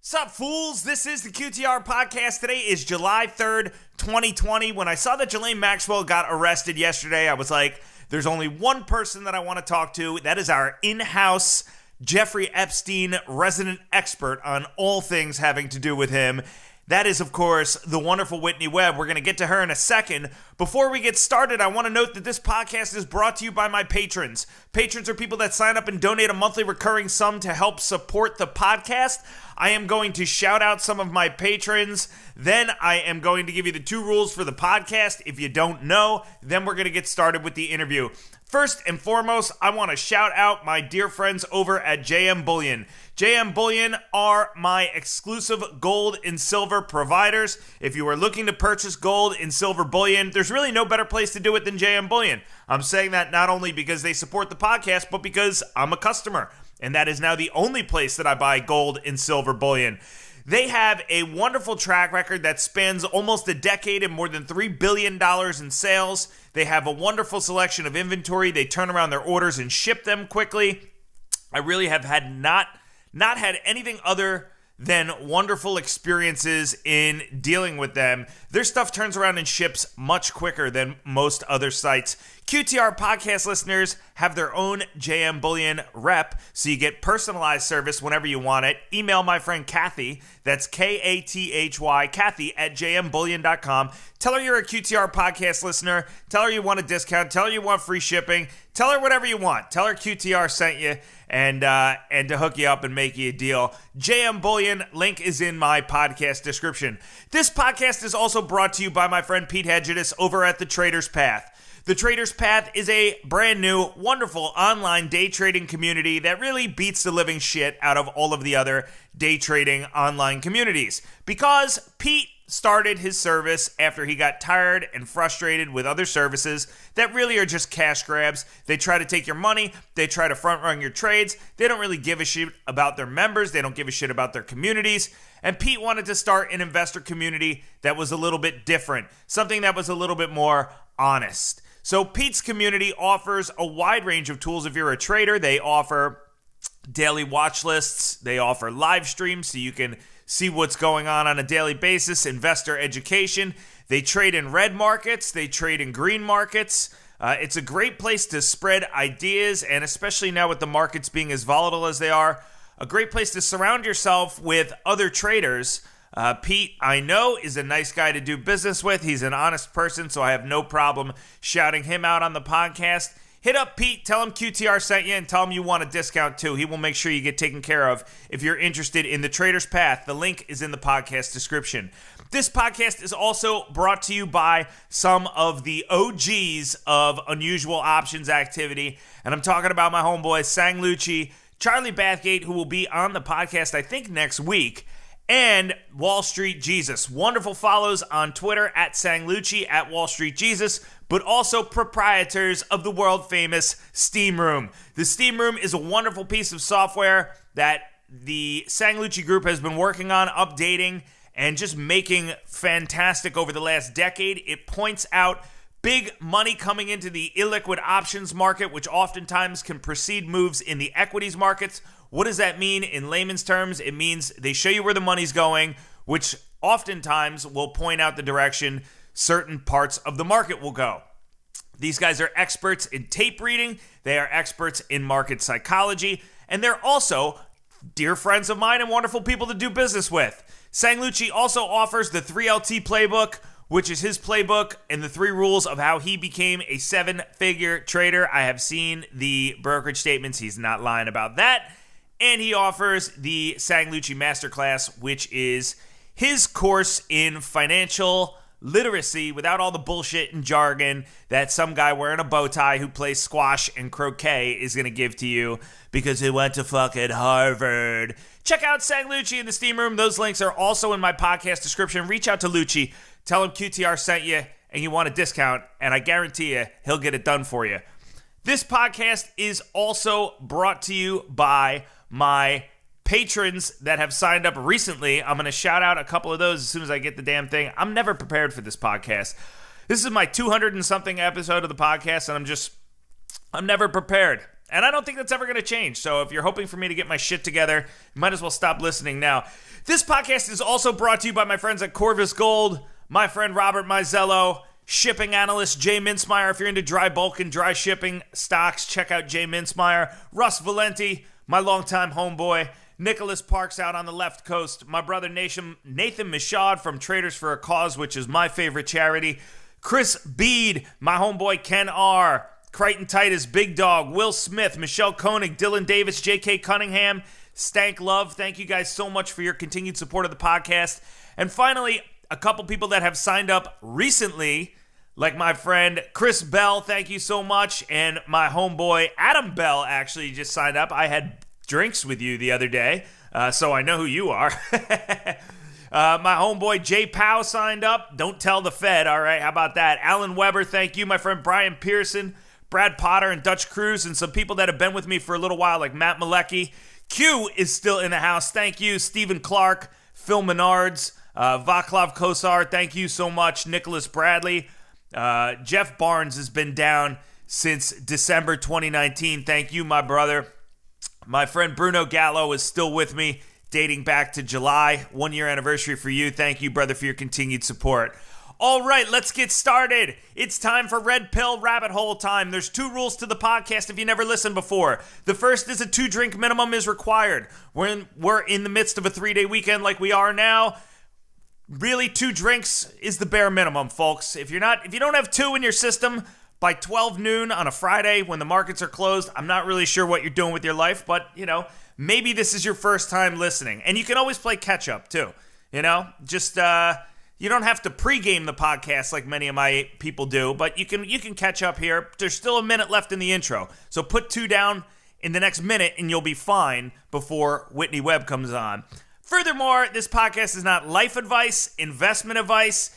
Sup, fools? This is the QTR podcast. Today is July 3rd, 2020. When I saw that Ghislaine Maxwell got arrested yesterday, I was like, there's only one person that I want to talk to. That is our in-house Jeffrey Epstein resident expert on all things having to do with him. That is, of course, the wonderful Whitney Webb. We're going to get to her in a second. Before we get started, I want to note that this podcast is brought to you by my patrons. Patrons are people that sign up and donate a monthly recurring sum to help support the podcast. I am going to shout out some of my patrons. Then I am going to give you the 2 rules for the podcast. If you don't know, then we're going to get started with the interview. First and foremost, I want to shout out my dear friends over at JM Bullion. JM Bullion are my exclusive gold and silver providers. If you are looking to purchase gold and silver bullion, there's really no better place to do it than JM Bullion. I'm saying that not only because they support the podcast, but because I'm a customer. And that is now the only place that I buy gold and silver bullion. They have a wonderful track record that spans almost a decade and more than $3 billion in sales. They have a wonderful selection of inventory. They turn around their orders and ship them quickly. I really have had not had anything other than wonderful experiences in dealing with them. Their stuff turns around and ships much quicker than most other sites. QTR podcast listeners have their own JM Bullion rep, so you get personalized service whenever you want it. Email my friend Kathy, that's Kathy, Kathy at jmbullion.com. Tell her you're a QTR podcast listener. Tell her you want a discount. Tell her you want free shipping. Tell her whatever you want. Tell her QTR sent you and to hook you up and make you a deal. JM Bullion, link is in my podcast description. This podcast is also brought to you by my friend Pete Hedgedis over at The Trader's Path. The Trader's Path is a brand new, wonderful online day trading community that really beats the living shit out of all of the other day trading online communities. Because Pete started his service after he got tired and frustrated with other services that really are just cash grabs. They try to take your money. They try to front run your trades. They don't really give a shit about their members. They don't give a shit about their communities. And Pete wanted to start an investor community that was a little bit different, something that was a little bit more honest. So Pete's community offers a wide range of tools if you're a trader. They offer daily watch lists. They offer live streams so you can see what's going on a daily basis, investor education. They trade in red markets. They trade in green markets. It's a great place to spread ideas, and especially now with the markets being as volatile as they are, a great place to surround yourself with other traders. Pete, I know, is a nice guy to do business with. He's an honest person, so I have no problem shouting him out on the podcast. Hit up Pete, tell him QTR sent you, and tell him you want a discount too. He will make sure you get taken care of if you're interested in the Trader's Path. The link is in the podcast description. This podcast is also brought to you by some of the OGs of unusual options activity, and I'm talking about my homeboys Sang Lucci, Charlie Bathgate, who will be on the podcast, I think, next week, and Wall Street Jesus. Wonderful follows on Twitter at Sang Lucci, at Wall Street Jesus, but also proprietors of the world-famous Steam Room. The Steam Room is a wonderful piece of software that the Sang Lucci group has been working on, updating, and just making fantastic over the last decade. It points out big money coming into the illiquid options market, which oftentimes can precede moves in the equities markets. What does that mean in layman's terms? It means they show you where the money's going, which oftentimes will point out the direction certain parts of the market will go. These guys are experts in tape reading. They are experts in market psychology. And they're also dear friends of mine and wonderful people to do business with. Sang Lucci also offers the 3LT playbook, which is his playbook and the 3 rules of how he became a 7-figure trader. I have seen the brokerage statements. He's not lying about that. And he offers the Sang Lucci Masterclass, which is his course in financial literacy without all the bullshit and jargon that some guy wearing a bow tie who plays squash and croquet is going to give to you because he went to fucking Harvard. Check out Sang Lucci in the Steam Room. Those links are also in my podcast description. Reach out to Lucci. Tell him QTR sent you and you want a discount, and I guarantee you he'll get it done for you. This podcast is also brought to you by my patrons that have signed up recently. I'm going to shout out a couple of those as soon as I get the damn thing. I'm never prepared for this podcast. This is my 200 and something episode of the podcast, and I'm never prepared. And I don't think that's ever going to change. So if you're hoping for me to get my shit together, you might as well stop listening now. This podcast is also brought to you by my friends at Corvus Gold, my friend Robert Mizzello, shipping analyst Jay Mintzmeyer. If you're into dry bulk and dry shipping stocks, check out Jay Mintzmeyer. Russ Valenti, my longtime homeboy. Nicholas Parks out on the left coast. My brother Nathan Michaud from Traders for a Cause, which is my favorite charity. Chris Bede, my homeboy Ken R. Crichton Titus, Big Dog, Will Smith, Michelle Koenig, Dylan Davis, J.K. Cunningham, Stank Love. Thank you guys so much for your continued support of the podcast. And finally, a couple people that have signed up recently, like my friend Chris Bell, thank you so much. And my homeboy Adam Bell actually just signed up. I had drinks with you the other day, so I know who you are. My homeboy Jay Powell signed up. Don't tell the Fed, all right? How about that? Alan Weber, thank you. My friend Brian Pearson, Brad Potter, and Dutch Cruz, and some people that have been with me for a little while, like Matt Malecki. Q is still in the house. Thank you. Stephen Clark, Phil Menards, Vaclav Kosar, thank you so much. Nicholas Bradley. Jeff Barnes has been down since December 2019. Thank you, my brother. My friend Bruno Gallo is still with me, dating back to July. 1 year anniversary for you. Thank you, brother, for your continued support. All right, let's get started. It's time for Red Pill Rabbit Hole time. There's 2 rules to the podcast if you never listened before. The first is a 2-drink minimum is required. We're in the midst of a 3-day weekend like we are now. Really, 2 drinks is the bare minimum, folks. If you don't have 2 in your system by 12 noon on a Friday when the markets are closed, I'm not really sure what you're doing with your life, but, maybe this is your first time listening. And you can always play catch up, too. Just, you don't have to pregame the podcast like many of my people do, but you can catch up here. There's still a minute left in the intro. So put 2 down in the next minute and you'll be fine before Whitney Webb comes on. Furthermore, this podcast is not life advice, investment advice.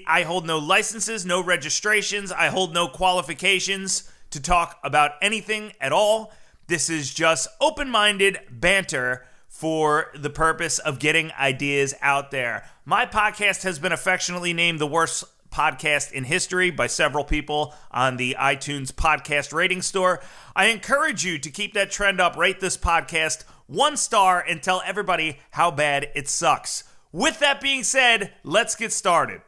I hold no licenses, no registrations. I hold no qualifications to talk about anything at all. This is just open-minded banter for the purpose of getting ideas out there. My podcast has been affectionately named the worst podcast in history by several people on the iTunes podcast rating store. I encourage you to keep that trend up. Rate this podcast 1 star and tell everybody how bad it sucks. With that being said, let's get started.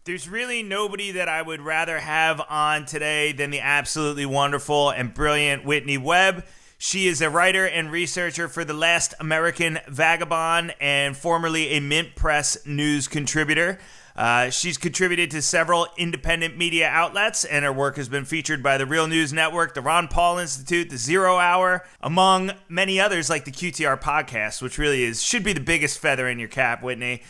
There's really nobody that I would rather have on today than the absolutely wonderful and brilliant Whitney Webb. She is a writer and researcher for The Last American Vagabond and formerly a Mint Press news contributor. She's contributed to several independent media outlets, and her work has been featured by the Real News Network, the Ron Paul Institute, the Zero Hour, among many others like the QTR podcast, which really should be the biggest feather in your cap, Whitney.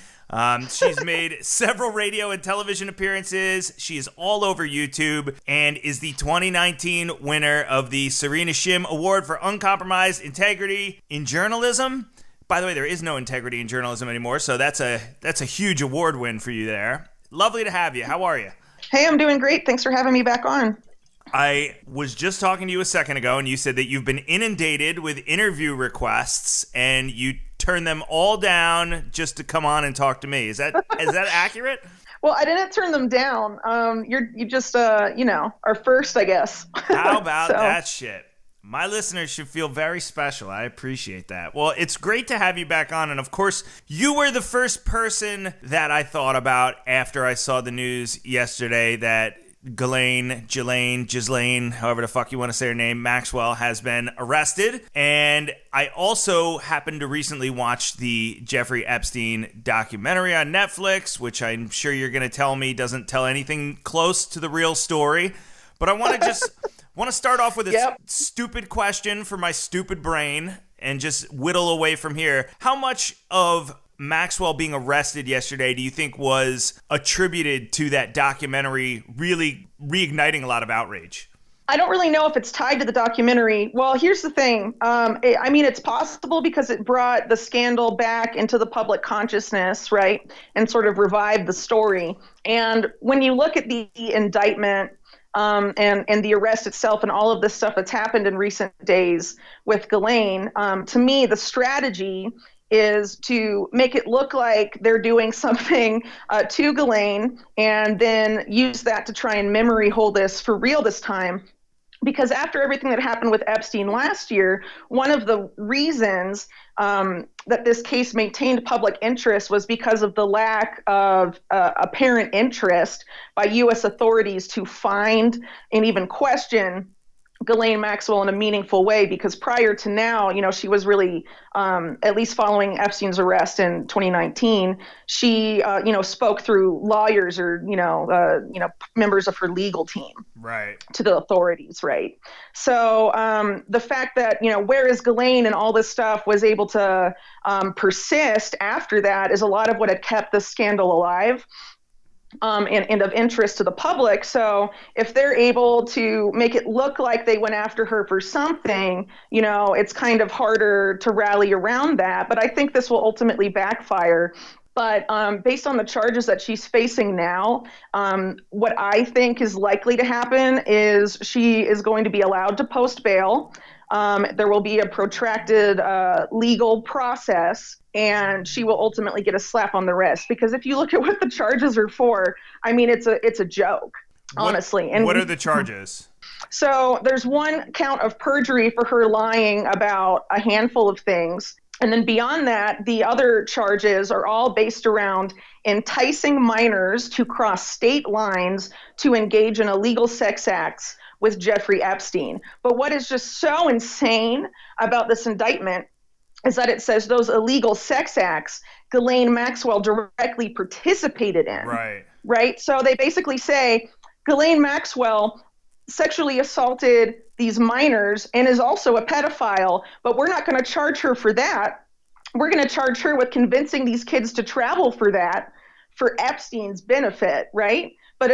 She's made several radio and television appearances. She is all over YouTube and is the 2019 winner of the Serena Shim Award for Uncompromised Integrity in Journalism. By the way, there is no integrity in journalism anymore, so that's a huge award win for you there. Lovely to have you. How are you? Hey, I'm doing great. Thanks for having me back on. I was just talking to you a second ago, and you said that you've been inundated with interview requests, and you turn them all down just to come on and talk to me. Is that accurate? Well, I didn't turn them down. You just are first, I guess. How about that shit? My listeners should feel very special. I appreciate that. Well, it's great to have you back on. And of course, you were the first person that I thought about after I saw the news yesterday that Ghislaine, however the fuck you want to say her name, Maxwell, has been arrested. And I also happened to recently watch the Jeffrey Epstein documentary on Netflix, which I'm sure you're going to tell me doesn't tell anything close to the real story. But I want to start off with a stupid question for my stupid brain and just whittle away from here. How much of Maxwell being arrested yesterday do you think was attributed to that documentary really reigniting a lot of outrage? I don't really know if it's tied to the documentary. Well, here's the thing. It's possible because it brought the scandal back into the public consciousness, right? And sort of revived the story. And when you look at the indictment and the arrest itself and all of this stuff that's happened in recent days with Ghislaine, to me, the strategy is to make it look like they're doing something to Ghislaine and then use that to try and memory hold this for real this time. because after everything that happened with Epstein last year, one of the reasons that this case maintained public interest was because of the lack of apparent interest by U.S. authorities to find and even question Ghislaine Maxwell in a meaningful way, because prior to now, she was really, at least following Epstein's arrest in 2019, she, spoke through lawyers or, members of her legal team, right, to the authorities, right? So the fact that, where is Ghislaine and all this stuff was able to persist after that is a lot of what had kept the scandal alive. And of interest to the public. So if they're able to make it look like they went after her for something, it's kind of harder to rally around that. But I think this will ultimately backfire. But based on the charges that she's facing now, what I think is likely to happen is she is going to be allowed to post bail. There will be a protracted legal process, and she will ultimately get a slap on the wrist. Because if you look at what the charges are for, I mean, it's a joke, honestly. And what are the charges? So there's one count of perjury for her lying about a handful of things. And then beyond that, the other charges are all based around enticing minors to cross state lines to engage in illegal sex acts with Jeffrey Epstein. But what is just so insane about this indictment is that it says those illegal sex acts Ghislaine Maxwell directly participated in. Right? So they basically say Ghislaine Maxwell sexually assaulted these minors and is also a pedophile, but we're not going to charge her for that. We're going to charge her with convincing these kids to travel for that, for Epstein's benefit, right? But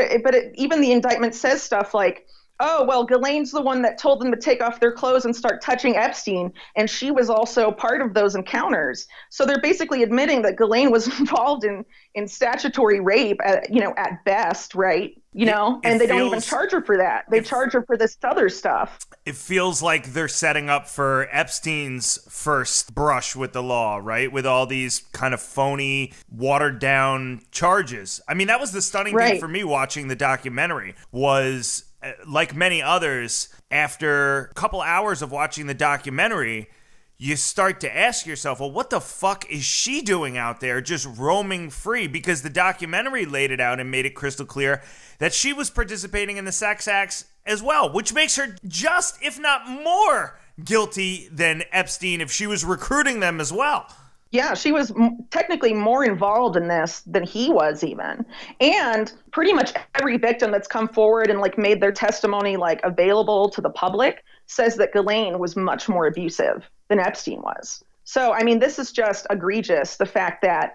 even the indictment says stuff like, oh, well, Ghislaine's the one that told them to take off their clothes and start touching Epstein, and she was also part of those encounters. So they're basically admitting that Ghislaine was involved in statutory rape, at best, right? And they don't even charge her for that. They charge her for this other stuff. It feels like they're setting up for Epstein's first brush with the law, right? With all these kind of phony, watered down charges. I mean, that was the stunning thing for me watching the documentary was, like many others, after a couple hours of watching the documentary, you start to ask yourself, well, what the fuck is she doing out there just roaming free? Because the documentary laid it out and made it crystal clear that she was participating in the sex acts as well, which makes her just, if not more, guilty than Epstein if she was recruiting them as well. Yeah, she was technically more involved in this than he was even. And pretty much every victim that's come forward and made their testimony available to the public says that Ghislaine was much more abusive than Epstein was. So, I mean, this is just egregious, the fact that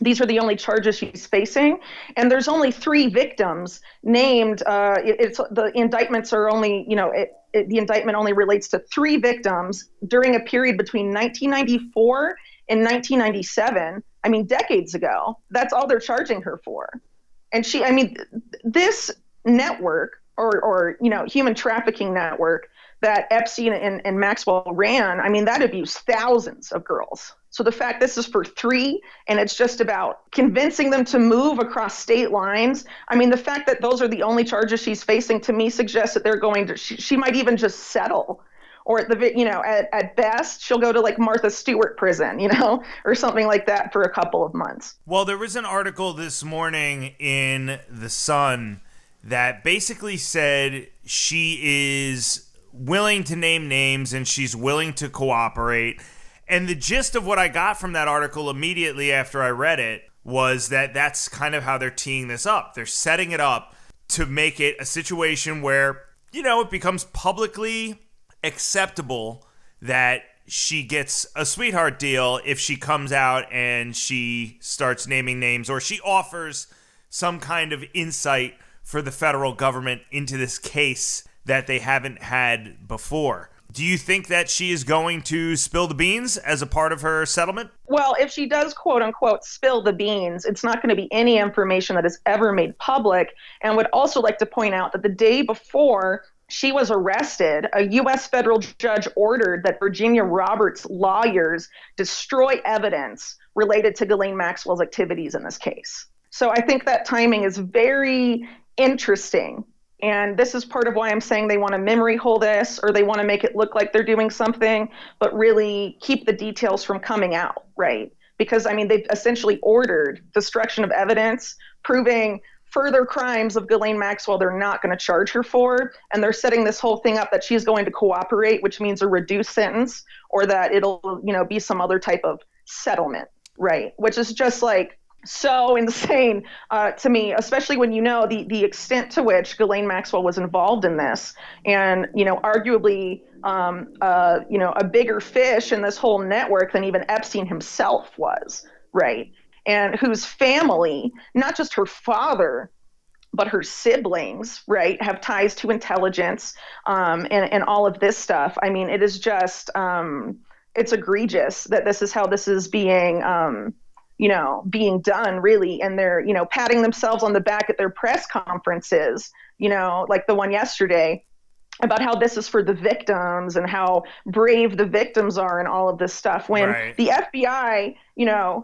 these are the only charges she's facing. And there's only 3 victims named. The indictments are only, the indictment only relates to 3 victims during a period between 1994 and 1997. I mean, decades ago. That's all they're charging her for. And this network or human trafficking network that Epstein and Maxwell ran, I mean, that abused thousands of girls. So the fact this is for 3 and it's just about convincing them to move across state lines. I mean, the fact that those are the only charges she's facing to me suggests that they're going to, she might even just settle, or at best she'll go to Martha Stewart prison, or something like that for a couple of months. Well, there was an article this morning in The Sun that basically said she is willing to name names and she's willing to cooperate. And the gist of what I got from that article immediately after I read it was that that's kind of how they're teeing this up. They're setting it up to make it a situation where, it becomes publicly acceptable that she gets a sweetheart deal if she comes out and she starts naming names, or she offers some kind of insight for the federal government into this case that they haven't had before. Do you think that she is going to spill the beans as a part of her settlement? Well, if she does, quote unquote, spill the beans, it's not going to be any information that is ever made public. And would also like to point out that the day before she was arrested, a U.S. federal judge ordered that Virginia Roberts' lawyers destroy evidence related to Ghislaine Maxwell's activities in this case. So I think that timing is very interesting. And this is part of why I'm saying they want to memory hole this, or they want to make it look like they're doing something, but really keep the details from coming out, right? Because, I mean, they've essentially ordered destruction of evidence, proving further crimes of Ghislaine Maxwell they're not going to charge her for. And they're setting this whole thing up that she's going to cooperate, which means a reduced sentence, or that it'll, be some other type of settlement, right? Which is just like so insane to me, especially when the extent to which Ghislaine Maxwell was involved in this, and arguably a bigger fish in this whole network than even Epstein himself was, right? And whose family, not just her father, but her siblings, right, have ties to intelligence, and all of this stuff. I mean, it is just it's egregious that this is how this is being being done, really. And they're, patting themselves on the back at their press conferences, like the one yesterday, about how this is for the victims and how brave the victims are and all of this stuff. When right. The FBI,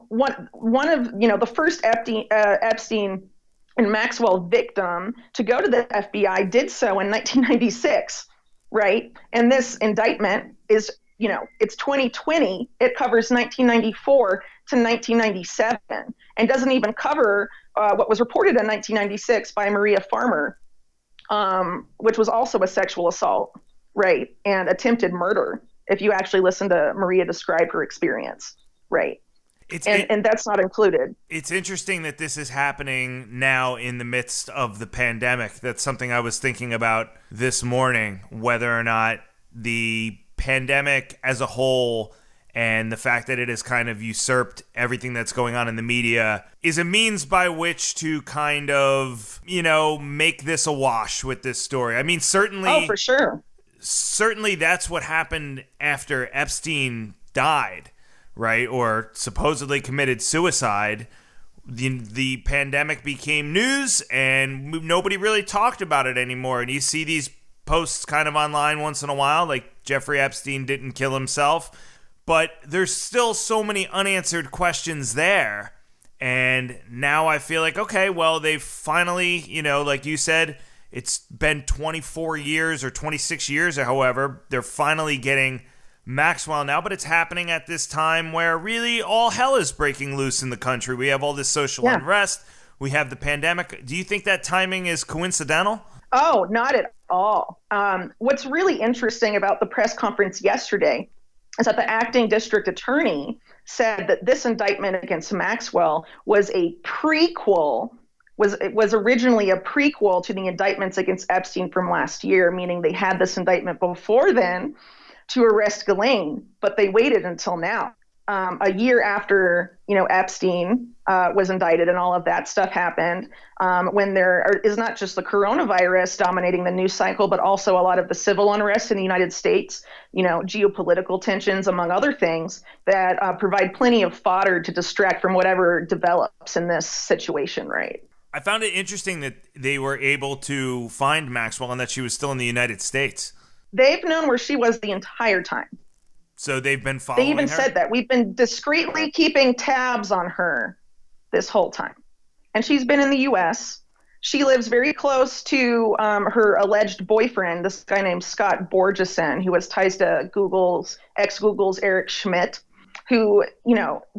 one of, the first Epstein and Maxwell victim to go to the FBI did so in 1996, right? And this indictment is, it's 2020. It covers 1994 to 1997 and doesn't even cover what was reported in 1996 by Maria Farmer, which was also a sexual assault, right, and attempted murder, if you actually listen to Maria describe her experience, right? And that's not included. It's interesting that this is happening now in the midst of the pandemic. That's something I was thinking about this morning, whether or not the pandemic as a whole and the fact that it has kind of usurped everything that's going on in the media is a means by which to kind of, make this a wash with this story. I mean, certainly. Oh, for sure. Certainly that's what happened after Epstein died, right? Or supposedly committed suicide. The pandemic became news and nobody really talked about it anymore. And you see these posts kind of online once in a while, like Jeffrey Epstein didn't kill himself. But there's still so many unanswered questions there. And now I feel like, okay, well, they've finally, like you said, it's been 24 years or 26 years or however, they're finally getting Maxwell now. But it's happening at this time where really all hell is breaking loose in the country. We have all this social unrest. We have the pandemic. Do you think that timing is coincidental? Oh, not at all. What's really interesting about the press conference yesterday is that the acting district attorney said that this indictment against Maxwell was a prequel, was originally a prequel to the indictments against Epstein from last year, meaning they had this indictment before then to arrest Ghislaine, but they waited until now, a year after, Epstein was indicted and all of that stuff happened, when there is not just the coronavirus dominating the news cycle, but also a lot of the civil unrest in the United States, geopolitical tensions, among other things, that provide plenty of fodder to distract from whatever develops in this situation, right? I found it interesting that they were able to find Maxwell and that she was still in the United States. They've known where she was the entire time. So they've been following her? They even said that. We've been discreetly keeping tabs on her this whole time. And she's been in the U.S. She lives very close to her alleged boyfriend, this guy named Scott Borgeson, who has ties to ex-Google's Eric Schmidt, who,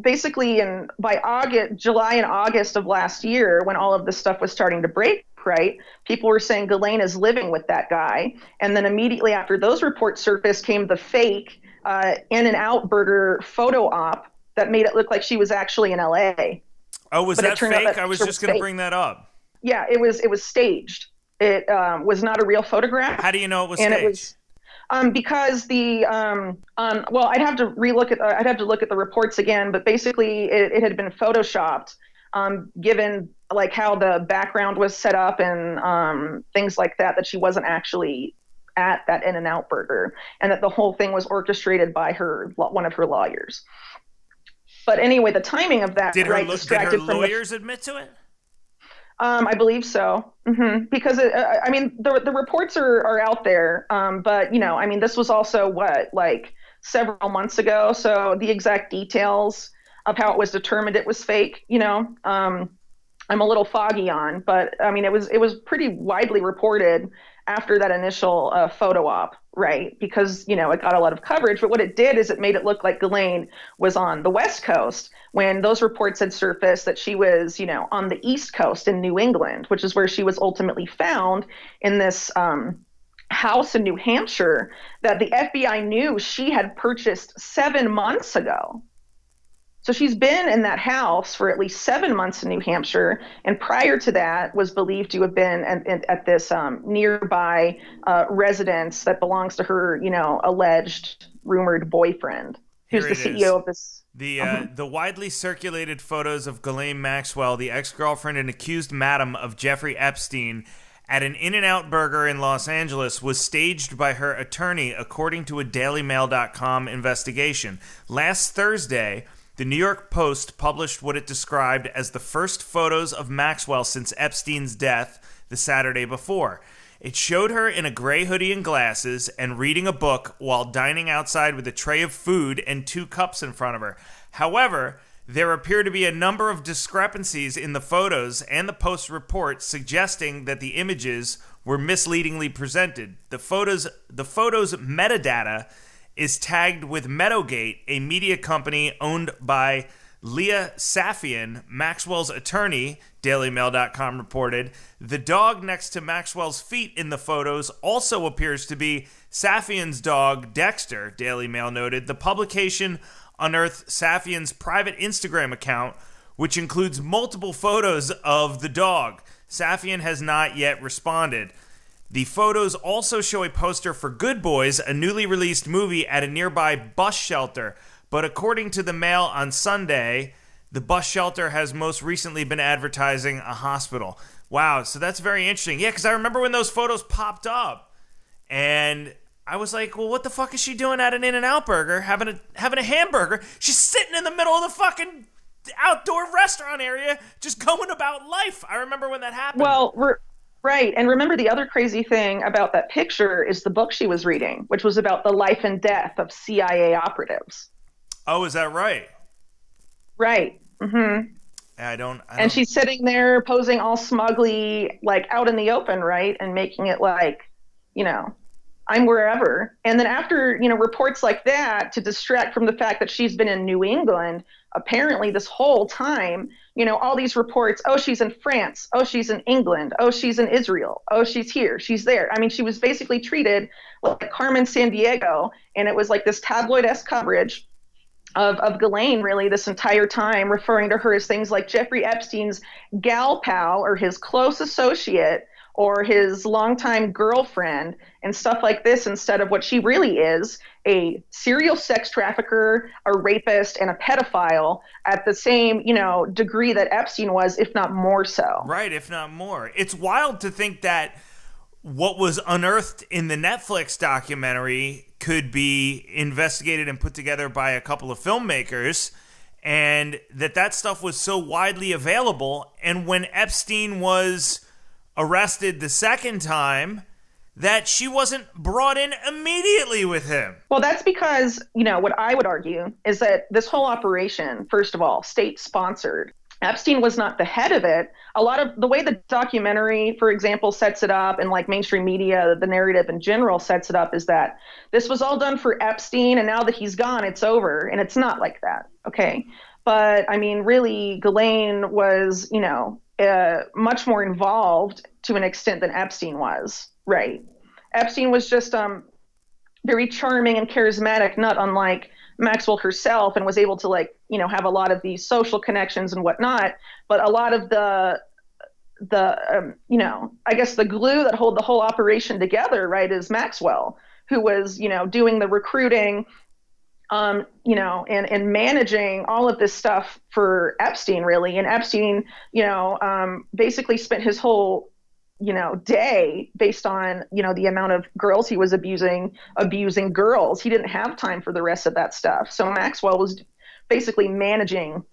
basically by July and August of last year, when all of this stuff was starting to break, right, people were saying Ghislaine is living with that guy. And then immediately after those reports surfaced came the fake In-N-Out Burger photo op that made it look like she was actually in LA. Oh, was that fake? I was just going to bring that up. Yeah, it was staged. It was not a real photograph. How do you know it was staged? It was because well, I'd have to look at the reports again, but basically it had been photoshopped, given like how the background was set up and things like that she wasn't actually at that In-N-Out Burger, and that the whole thing was orchestrated by one of her lawyers. But anyway, the timing of that, did her lawyers admit to it? I believe so. Mm-hmm. Because the reports are out there. But this was also several months ago. So the exact details of how it was determined it was fake, I'm I'm a little foggy on, but I mean, it was pretty widely reported after that initial photo op, right? Because it got a lot of coverage. But what it did is it made it look like Ghislaine was on the West Coast when those reports had surfaced that she was, on the East Coast in New England, which is where she was ultimately found in this house in New Hampshire that the FBI knew she had purchased 7 months ago. So she's been in that house for at least 7 months in New Hampshire, and prior to that was believed to have been at this nearby residence that belongs to her, alleged rumored boyfriend, who's the CEO of this. The widely circulated photos of Ghislaine Maxwell, the ex-girlfriend and accused madam of Jeffrey Epstein, at an In-N-Out Burger in Los Angeles was staged by her attorney, according to a DailyMail.com investigation. Last Thursday, the New York Post published what it described as the first photos of Maxwell since Epstein's death the Saturday before. It showed her in a gray hoodie and glasses and reading a book while dining outside with a tray of food and 2 cups in front of her. However, there appear to be a number of discrepancies in the photos and the Post report suggesting that the images were misleadingly presented. The photos' metadata is tagged with Meadowgate, a media company owned by Leah Safian, Maxwell's attorney, DailyMail.com reported. The dog next to Maxwell's feet in the photos also appears to be Safian's dog, Dexter, Daily Mail noted. The publication unearthed Safian's private Instagram account, which includes multiple photos of the dog. Safian has not yet responded. The photos also show a poster for Good Boys, a newly released movie, at a nearby bus shelter. But according to the Mail on Sunday, the bus shelter has most recently been advertising a hospital. Wow, so that's very interesting. Yeah, because I remember when those photos popped up, and I was like, well, what the fuck is she doing at an In-N-Out Burger, having a hamburger? She's sitting in the middle of the fucking outdoor restaurant area, just going about life. I remember when that happened. Well, right. And remember, the other crazy thing about that picture is the book she was reading, which was about the life and death of CIA operatives. Oh, is that right? Right. Mm-hmm. I don't. And she's sitting there posing all smugly, like out in the open, right? And making it like, I'm wherever. And then after, reports like that to distract from the fact that she's been in New England, apparently this whole time, all these reports, oh, she's in France. Oh, she's in England. Oh, she's in Israel. Oh, she's here. She's there. I mean, she was basically treated like Carmen Sandiego. And it was like this tabloid-esque coverage of Ghislaine really this entire time, referring to her as things like Jeffrey Epstein's gal pal or his close associate or his longtime girlfriend and stuff like this, instead of what she really is, a serial sex trafficker, a rapist, and a pedophile at the same, degree that Epstein was, if not more so. Right, if not more. It's wild to think that what was unearthed in the Netflix documentary could be investigated and put together by a couple of filmmakers, and that stuff was so widely available. And when Epstein was arrested the second time, that she wasn't brought in immediately with him. Well, that's because, what I would argue is that this whole operation, first of all, state-sponsored. Epstein was not the head of it. A lot of the way the documentary, for example, sets it up, and like mainstream media, the narrative in general sets it up, is that this was all done for Epstein, and now that he's gone, it's over. And it's not like that, okay? But, I mean, really, Ghislaine was, much more involved to an extent than Epstein was, right? Epstein was just very charming and charismatic, not unlike Maxwell herself, and was able to have a lot of these social connections and whatnot. But a lot of the I guess the glue that hold the whole operation together, right, is Maxwell, who was, doing the recruiting, and managing all of this stuff for Epstein, really. And Epstein, basically spent his whole, day based on, the amount of girls he was abusing girls. He didn't have time for the rest of that stuff. So Maxwell was basically managing,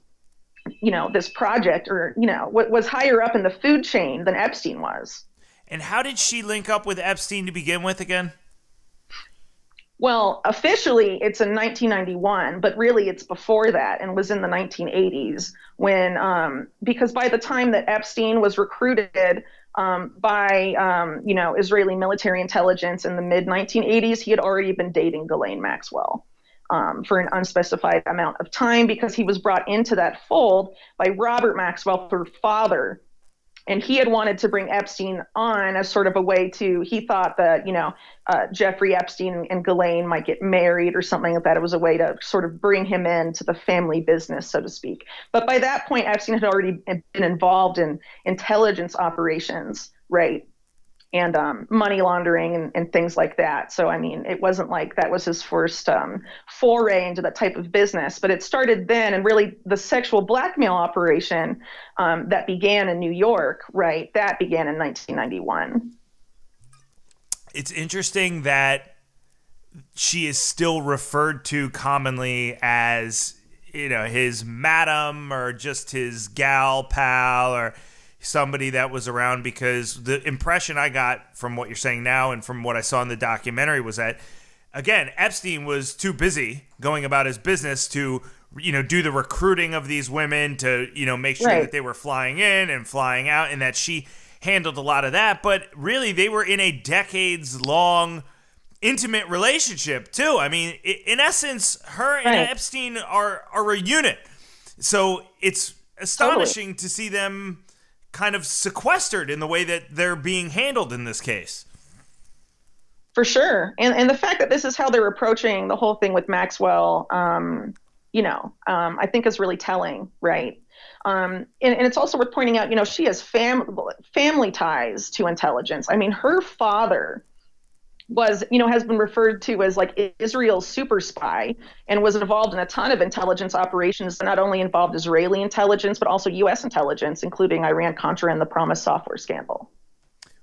this project, or, what was higher up in the food chain than Epstein was. And how did she link up with Epstein to begin with again? Well, officially it's in 1991, but really it's before that and was in the 1980s when, because by the time that Epstein was recruited by, Israeli military intelligence in the mid 1980s, he had already been dating Ghislaine Maxwell. For an unspecified amount of time because he was brought into that fold by Robert Maxwell, her father, and he had wanted to bring Epstein on as sort of a way to, he thought that, Jeffrey Epstein and Ghislaine might get married or something like that. It was a way to sort of bring him into the family business, so to speak. But by that point, Epstein had already been involved in intelligence operations, right? And money laundering and things like that. So, I mean, it wasn't like that was his first foray into that type of business, but it started then. And really the sexual blackmail operation that began in New York, right, that began in 1991. It's interesting that she is still referred to commonly as, his madam or just his gal pal or somebody that was around, because the impression I got from what you're saying now and from what I saw in the documentary was that, again, Epstein was too busy going about his business to, do the recruiting of these women to, make sure that they were flying in and flying out, and that she handled a lot of that. But really, they were in a decades-long intimate relationship, too. I mean, in essence, her and Epstein are a unit. So it's astonishing to see them kind of sequestered in the way that they're being handled in this case. For sure. And the fact that this is how they're approaching the whole thing with Maxwell, I think is really telling, right? And it's also worth pointing out, she has family ties to intelligence. I mean, her father was, has been referred to as like Israel's super spy and was involved in a ton of intelligence operations that not only involved Israeli intelligence, but also U.S. intelligence, including Iran-Contra and the Promise software scandal.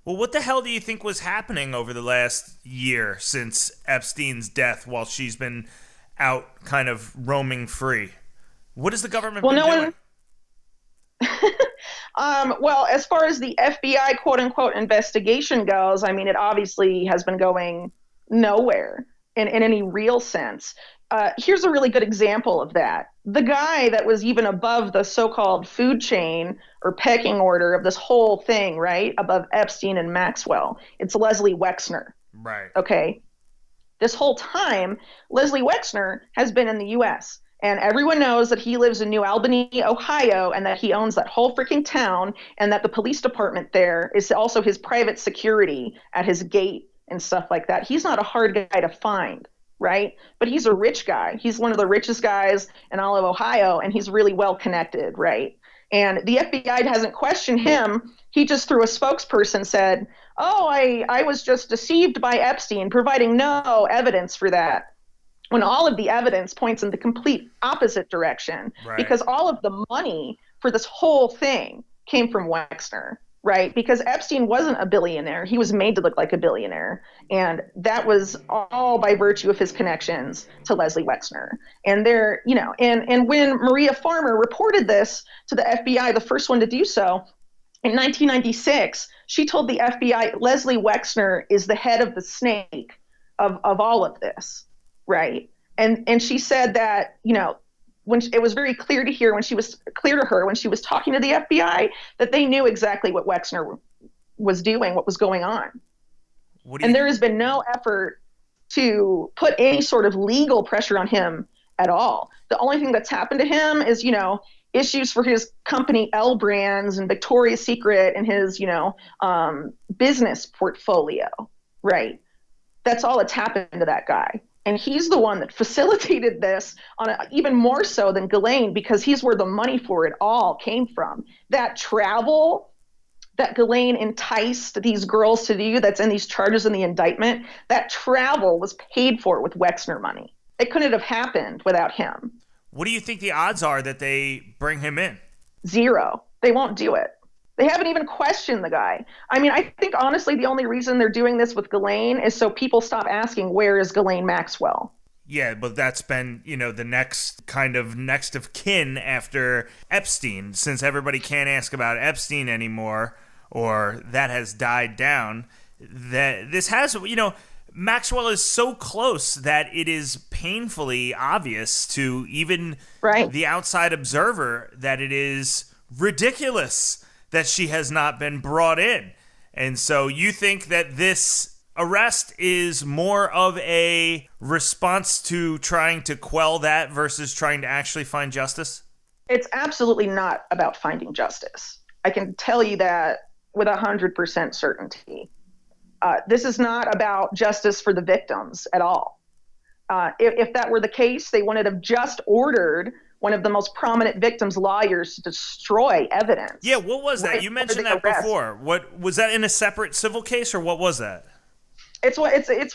Well, what the hell do you think was happening over the last year since Epstein's death while she's been out kind of roaming free? What has the government been doing? Well, as far as the FBI quote unquote investigation goes, I mean, it obviously has been going nowhere in any real sense. Here's a really good example of that. The guy that was even above the so-called food chain or pecking order of this whole thing, right, above Epstein and Maxwell, it's Leslie Wexner. Right. Okay. This whole time, Leslie Wexner has been in the U.S., and everyone knows that he lives in New Albany, Ohio, and that he owns that whole freaking town, and that the police department there is also his private security at his gate and stuff like that. He's not a hard guy to find, right? But he's a rich guy. He's one of the richest guys in all of Ohio, and he's really well connected, right? And the FBI hasn't questioned him. He just, through a spokesperson, said, oh, I was just deceived by Epstein, providing no evidence for that, when all of the evidence points in the complete opposite direction, because all of the money for this whole thing came from Wexner, right? Because Epstein wasn't a billionaire. He was made to look like a billionaire. And that was all by virtue of his connections to Leslie Wexner. And there, and when Maria Farmer reported this to the FBI, the first one to do so, in 1996, she told the FBI, Leslie Wexner is the head of the snake of all of this. Right. And she said that, when it was very clear to her when she was talking to the FBI, that they knew exactly what Wexner was doing, what was going on. And there has been no effort to put any sort of legal pressure on him at all. The only thing that's happened to him is, issues for his company L Brands and Victoria's Secret and his, business portfolio. Right. That's all that's happened to that guy. And he's the one that facilitated this even more so than Ghislaine, because he's where the money for it all came from. That travel that Ghislaine enticed these girls to do, that's in these charges in the indictment, that travel was paid for with Wexner money. It couldn't have happened without him. What do you think the odds are that they bring him in? 0. They won't do it. They haven't even questioned the guy. I mean, I think, honestly, the only reason they're doing this with Ghislaine is so people stop asking, where is Ghislaine Maxwell? Yeah, but that's been, the next of kin after Epstein, since everybody can't ask about Epstein anymore, or that has died down. That this has, Maxwell is so close that it is painfully obvious to even the outside observer that it is ridiculous that she has not been brought in. And so you think that this arrest is more of a response to trying to quell that versus trying to actually find justice? It's absolutely not about finding justice. I can tell you that with 100% certainty. This is not about justice for the victims at all. If that were the case, they wouldn't have just ordered one of the most prominent victims' lawyers to destroy evidence. Yeah, what was that? You mentioned that before. What was that, in a separate civil case, or what was that? It's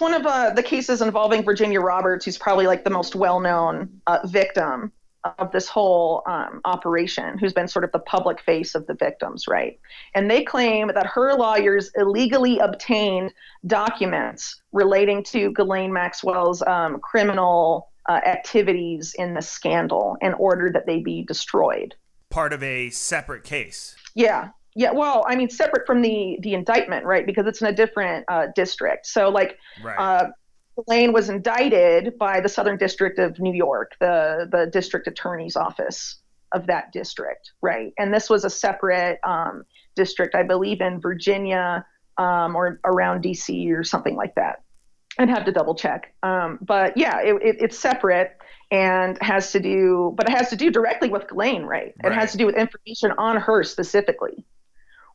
one of the cases involving Virginia Roberts, who's probably like the most well-known victim of this whole operation, who's been sort of the public face of the victims, right? And they claim that her lawyers illegally obtained documents relating to Ghislaine Maxwell's criminal activities in the scandal and ordered that they be destroyed. Part of a separate case. Yeah. Yeah, well, I mean, separate from the indictment, right? Because it's in a different district. So, like, Ghislaine was indicted by the Southern District of New York, the district attorney's office of that district, right? And this was a separate district, I believe, in Virginia or around D.C. or something like that. I'd have to double check. But yeah, it's separate and has to do directly with Ghislaine, right? It has to do with information on her specifically.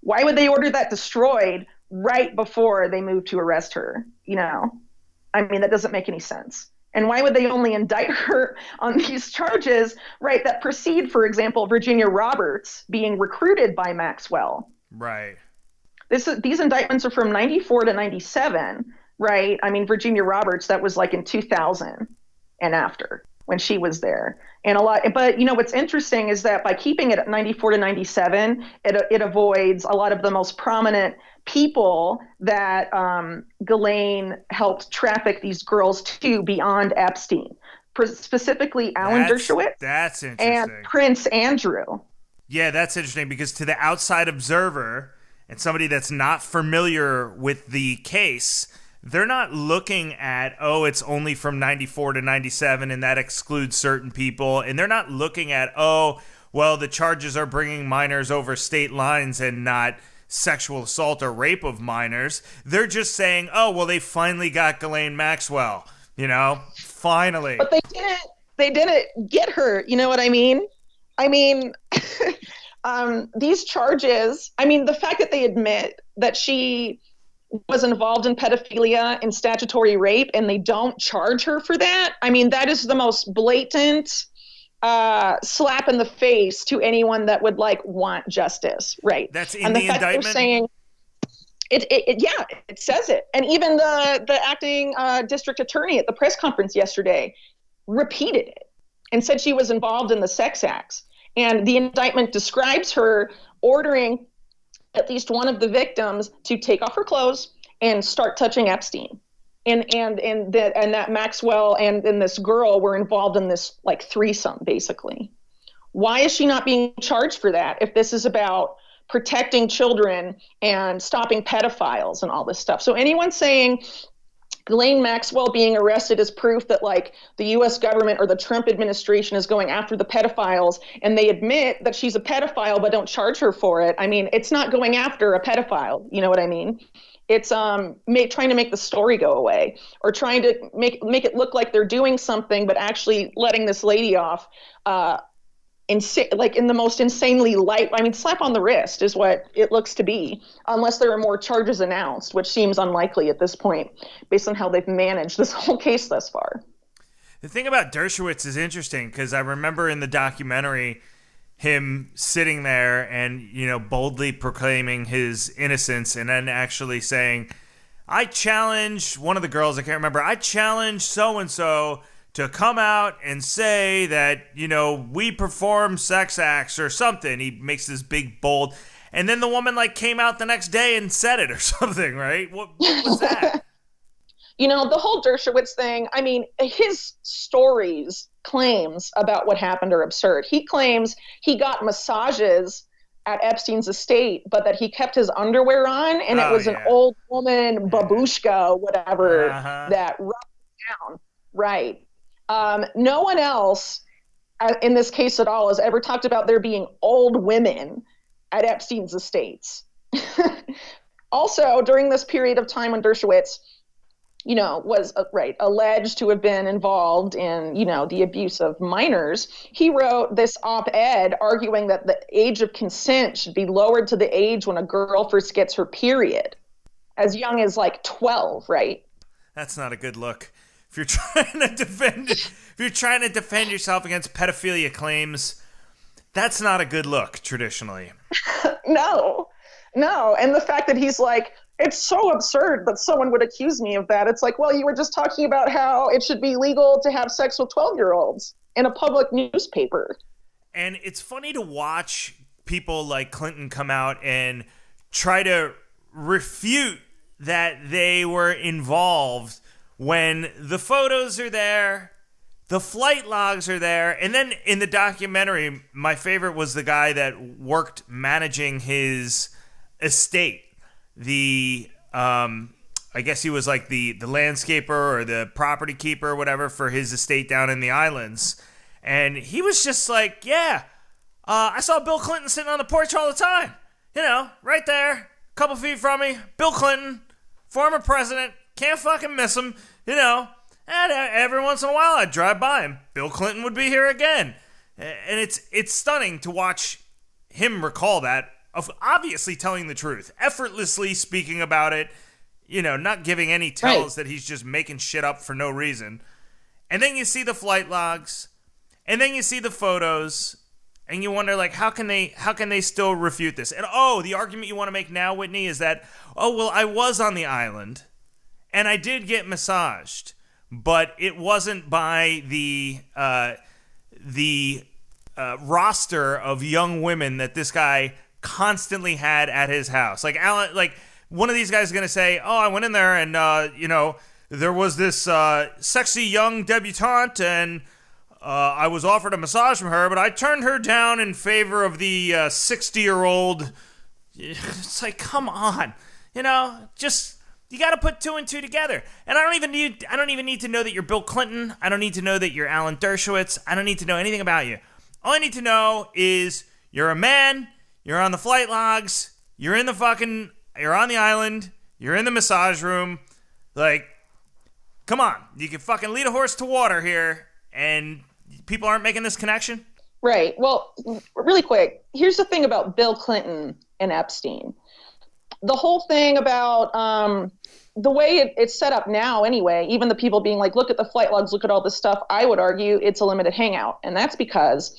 Why would they order that destroyed right before they move to arrest her? You know, I mean, that doesn't make any sense. And why would they only indict her on these charges, right, that precede, for example, Virginia Roberts being recruited by Maxwell? Right. These indictments are from 94 to 97, right? I mean, Virginia Roberts, that was like in 2000 and after, when she was there. And but you know, what's interesting is that by keeping it at 94 to 97, it avoids a lot of the most prominent people that Ghislaine helped traffic these girls to beyond Epstein, specifically Alan Dershowitz. That's interesting. And Prince Andrew. Yeah, that's interesting, because to the outside observer and somebody that's not familiar with the case, they're not looking at, oh, it's only from 94 to 97 and that excludes certain people. And they're not looking at, oh, well, the charges are bringing minors over state lines and not sexual assault or rape of minors. They're just saying, oh, well, they finally got Ghislaine Maxwell, you know, finally. But they didn't get her. You know what I mean? I mean, these charges, I mean, the fact that they admit that she was involved in pedophilia and statutory rape and they don't charge her for that, I mean, that is the most blatant slap in the face to anyone that would like want justice, right? That's in the indictment? They're saying it says it. And even the acting district attorney at the press conference yesterday repeated it and said she was involved in the sex acts. And the indictment describes her ordering at least one of the victims to take off her clothes and start touching Epstein. And that Maxwell and this girl were involved in this like threesome, basically. Why is she not being charged for that if this is about protecting children and stopping pedophiles and all this stuff? So anyone saying Ghislaine Maxwell being arrested is proof that like the U.S. government or the Trump administration is going after the pedophiles, and they admit that she's a pedophile but don't charge her for it. I mean, it's not going after a pedophile. You know what I mean? It's trying to make the story go away, or trying to make it look like they're doing something, but actually letting this lady off in the most insanely light. I mean, slap on the wrist is what it looks to be, unless there are more charges announced, which seems unlikely at this point, based on how they've managed this whole case thus far. The thing about Dershowitz is interesting, because I remember in the documentary him sitting there and, you know, boldly proclaiming his innocence, and then actually saying, I challenge one of the girls, I can't remember, I challenge so-and-so to come out and say that, you know, we perform sex acts or something. He makes this big bold, and then the woman like came out the next day and said it or something, right? What was that? You know, the whole Dershowitz thing, I mean, his claims about what happened are absurd. He claims he got massages at Epstein's estate, but that he kept his underwear on, and it was an old woman, babushka, whatever, that rubbed him down. Right. No one else in this case at all has ever talked about there being old women at Epstein's estates. Also, during this period of time when Dershowitz, was alleged to have been involved in, the abuse of minors, he wrote this op-ed arguing that the age of consent should be lowered to the age when a girl first gets her period, as young as like 12, right? That's not a good look. If you're trying to defend yourself against pedophilia claims, that's not a good look traditionally. No. And the fact that he's like, it's so absurd that someone would accuse me of that. It's like, well, you were just talking about how it should be legal to have sex with 12-year-olds in a public newspaper. And it's funny to watch people like Clinton come out and try to refute that they were involved when the photos are there, the flight logs are there, and then in the documentary, my favorite was the guy that worked managing his estate. I guess he was like the landscaper or the property keeper or whatever for his estate down in the islands. And he was just like, I saw Bill Clinton sitting on the porch all the time. Right there, a couple feet from me. Bill Clinton, former president, can't fucking miss him, And every once in a while I'd drive by him. Bill Clinton would be here again. And it's stunning to watch him recall that, of obviously telling the truth, effortlessly speaking about it, not giving any tells that he's just making shit up for no reason. And then you see the flight logs, and then you see the photos, and you wonder, like, how can they still refute this? And the argument you want to make now, Whitney, is that, I was on the island, and I did get massaged, but it wasn't by the roster of young women that this guy constantly had at his house. Like Alan, one of these guys is going to say, I went in there and, there was this sexy young debutante and I was offered a massage from her, but I turned her down in favor of the 60-year-old. It's like, come on, just, you got to put two and two together. And I don't even need to know that you're Bill Clinton. I don't need to know that you're Alan Dershowitz. I don't need to know anything about you. All I need to know is you're a man. You're on the flight logs, you're on the island, you're in the massage room. Like, come on, you can fucking lead a horse to water here, and people aren't making this connection? Right. Well, really quick, here's the thing about Bill Clinton and Epstein. The whole thing about the way it's set up now anyway, even the people being like, look at the flight logs, look at all this stuff, I would argue it's a limited hangout. And that's because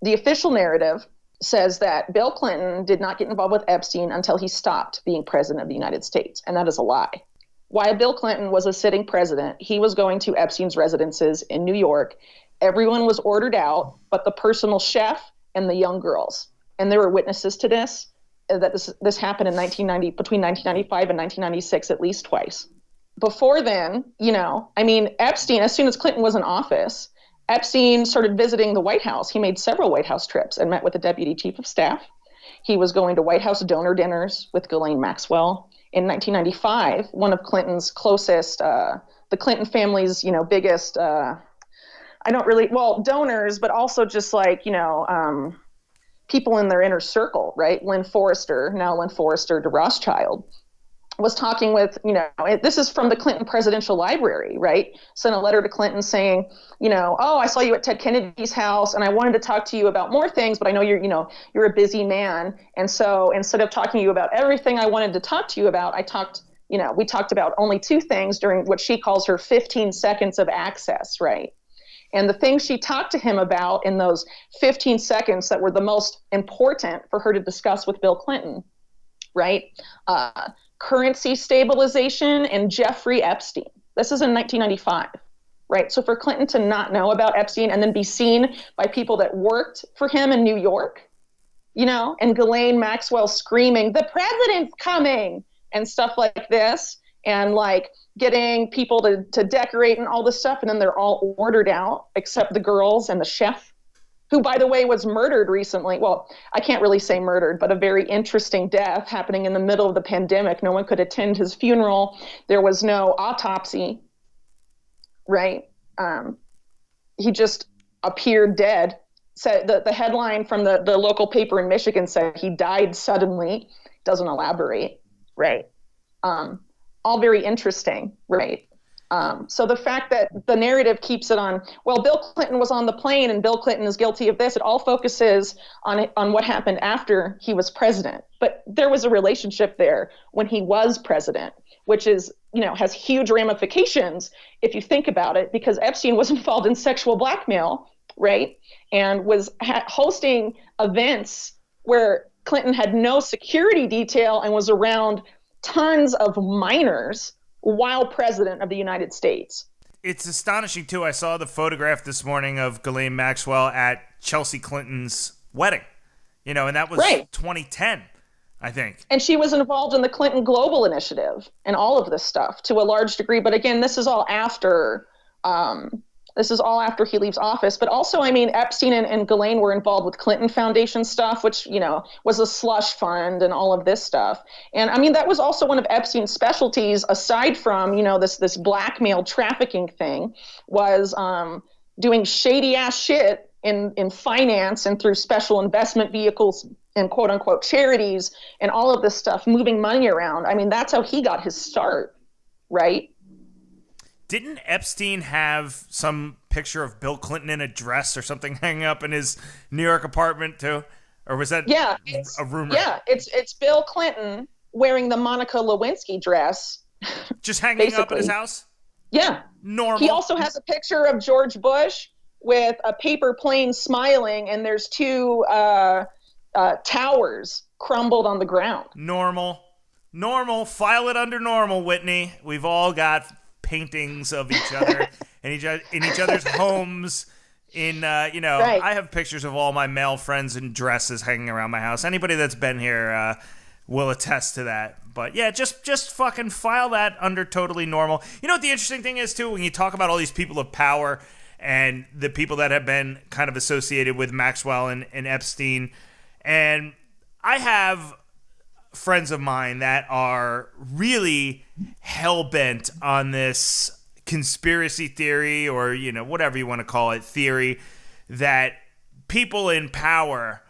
the official narrative says that Bill Clinton did not get involved with Epstein until he stopped being president of the United States. And that is a lie. While Bill Clinton was a sitting president, he was going to Epstein's residences in New York. Everyone was ordered out, but the personal chef and the young girls. And there were witnesses to this, that this happened in between 1995 and 1996 at least twice. Before then, Epstein, as soon as Clinton was in office, Epstein started visiting the White House. He made several White House trips and met with the deputy chief of staff. He was going to White House donor dinners with Ghislaine Maxwell. In 1995, one of Clinton's closest, the Clinton family's, biggest, donors, but also just people in their inner circle, right? Lynn Forrester to Rothschild, was talking with, this is from the Clinton Presidential Library, right? Sent a letter to Clinton saying, I saw you at Ted Kennedy's house and I wanted to talk to you about more things, but I know you're a busy man. And so instead of talking to you about everything I wanted to talk to you about, we talked about only two things during what she calls her 15 seconds of access, right? And the things she talked to him about in those 15 seconds that were the most important for her to discuss with Bill Clinton, right? Currency stabilization and Jeffrey Epstein. This is in 1995, right? So for Clinton to not know about Epstein and then be seen by people that worked for him in New York, and Ghislaine Maxwell screaming, the president's coming, and stuff like this, and getting people to decorate and all this stuff, and then they're all ordered out except the girls and the chef. who, by the way, was murdered recently. Well, I can't really say murdered, but a very interesting death happening in the middle of the pandemic. No one could attend his funeral. There was no autopsy, right? He just appeared dead. So the headline from the local paper in Michigan said he died suddenly. Doesn't elaborate, right? All very interesting, right? So the fact that the narrative keeps it on, well, Bill Clinton was on the plane and Bill Clinton is guilty of this. It all focuses on what happened after he was president. But there was a relationship there when he was president, which is, has huge ramifications if you think about it, because Epstein was involved in sexual blackmail, right? And was hosting events where Clinton had no security detail and was around tons of minors while president of the United States. It's astonishing, too. I saw the photograph this morning of Ghislaine Maxwell at Chelsea Clinton's wedding, and that was 2010, I think. And she was involved in the Clinton Global Initiative and all of this stuff to a large degree. But again, this is all after he leaves office. But also, Epstein and Ghislaine were involved with Clinton Foundation stuff, which, was a slush fund and all of this stuff. And that was also one of Epstein's specialties, aside from, this blackmail trafficking thing, was doing shady ass shit in finance and through special investment vehicles and quote unquote charities and all of this stuff, moving money around. That's how he got his start, right? Didn't Epstein have some picture of Bill Clinton in a dress or something hanging up in his New York apartment too? Or was that a rumor? Yeah, it's Bill Clinton wearing the Monica Lewinsky dress. Just hanging up in his house? Yeah. Normal. He also has a picture of George Bush with a paper plane smiling, and there's two towers crumbled on the ground. Normal. File it under normal, Whitney. We've all got paintings of each other in each other's homes. Right. I have pictures of all my male friends in dresses hanging around my house. Anybody that's been here will attest to that. But yeah, just fucking file that under totally normal. You know what the interesting thing is too, when you talk about all these people of power and the people that have been kind of associated with Maxwell and Epstein, and I have friends of mine that are really hell-bent on this conspiracy theory, or whatever you want to call it, theory that people in power,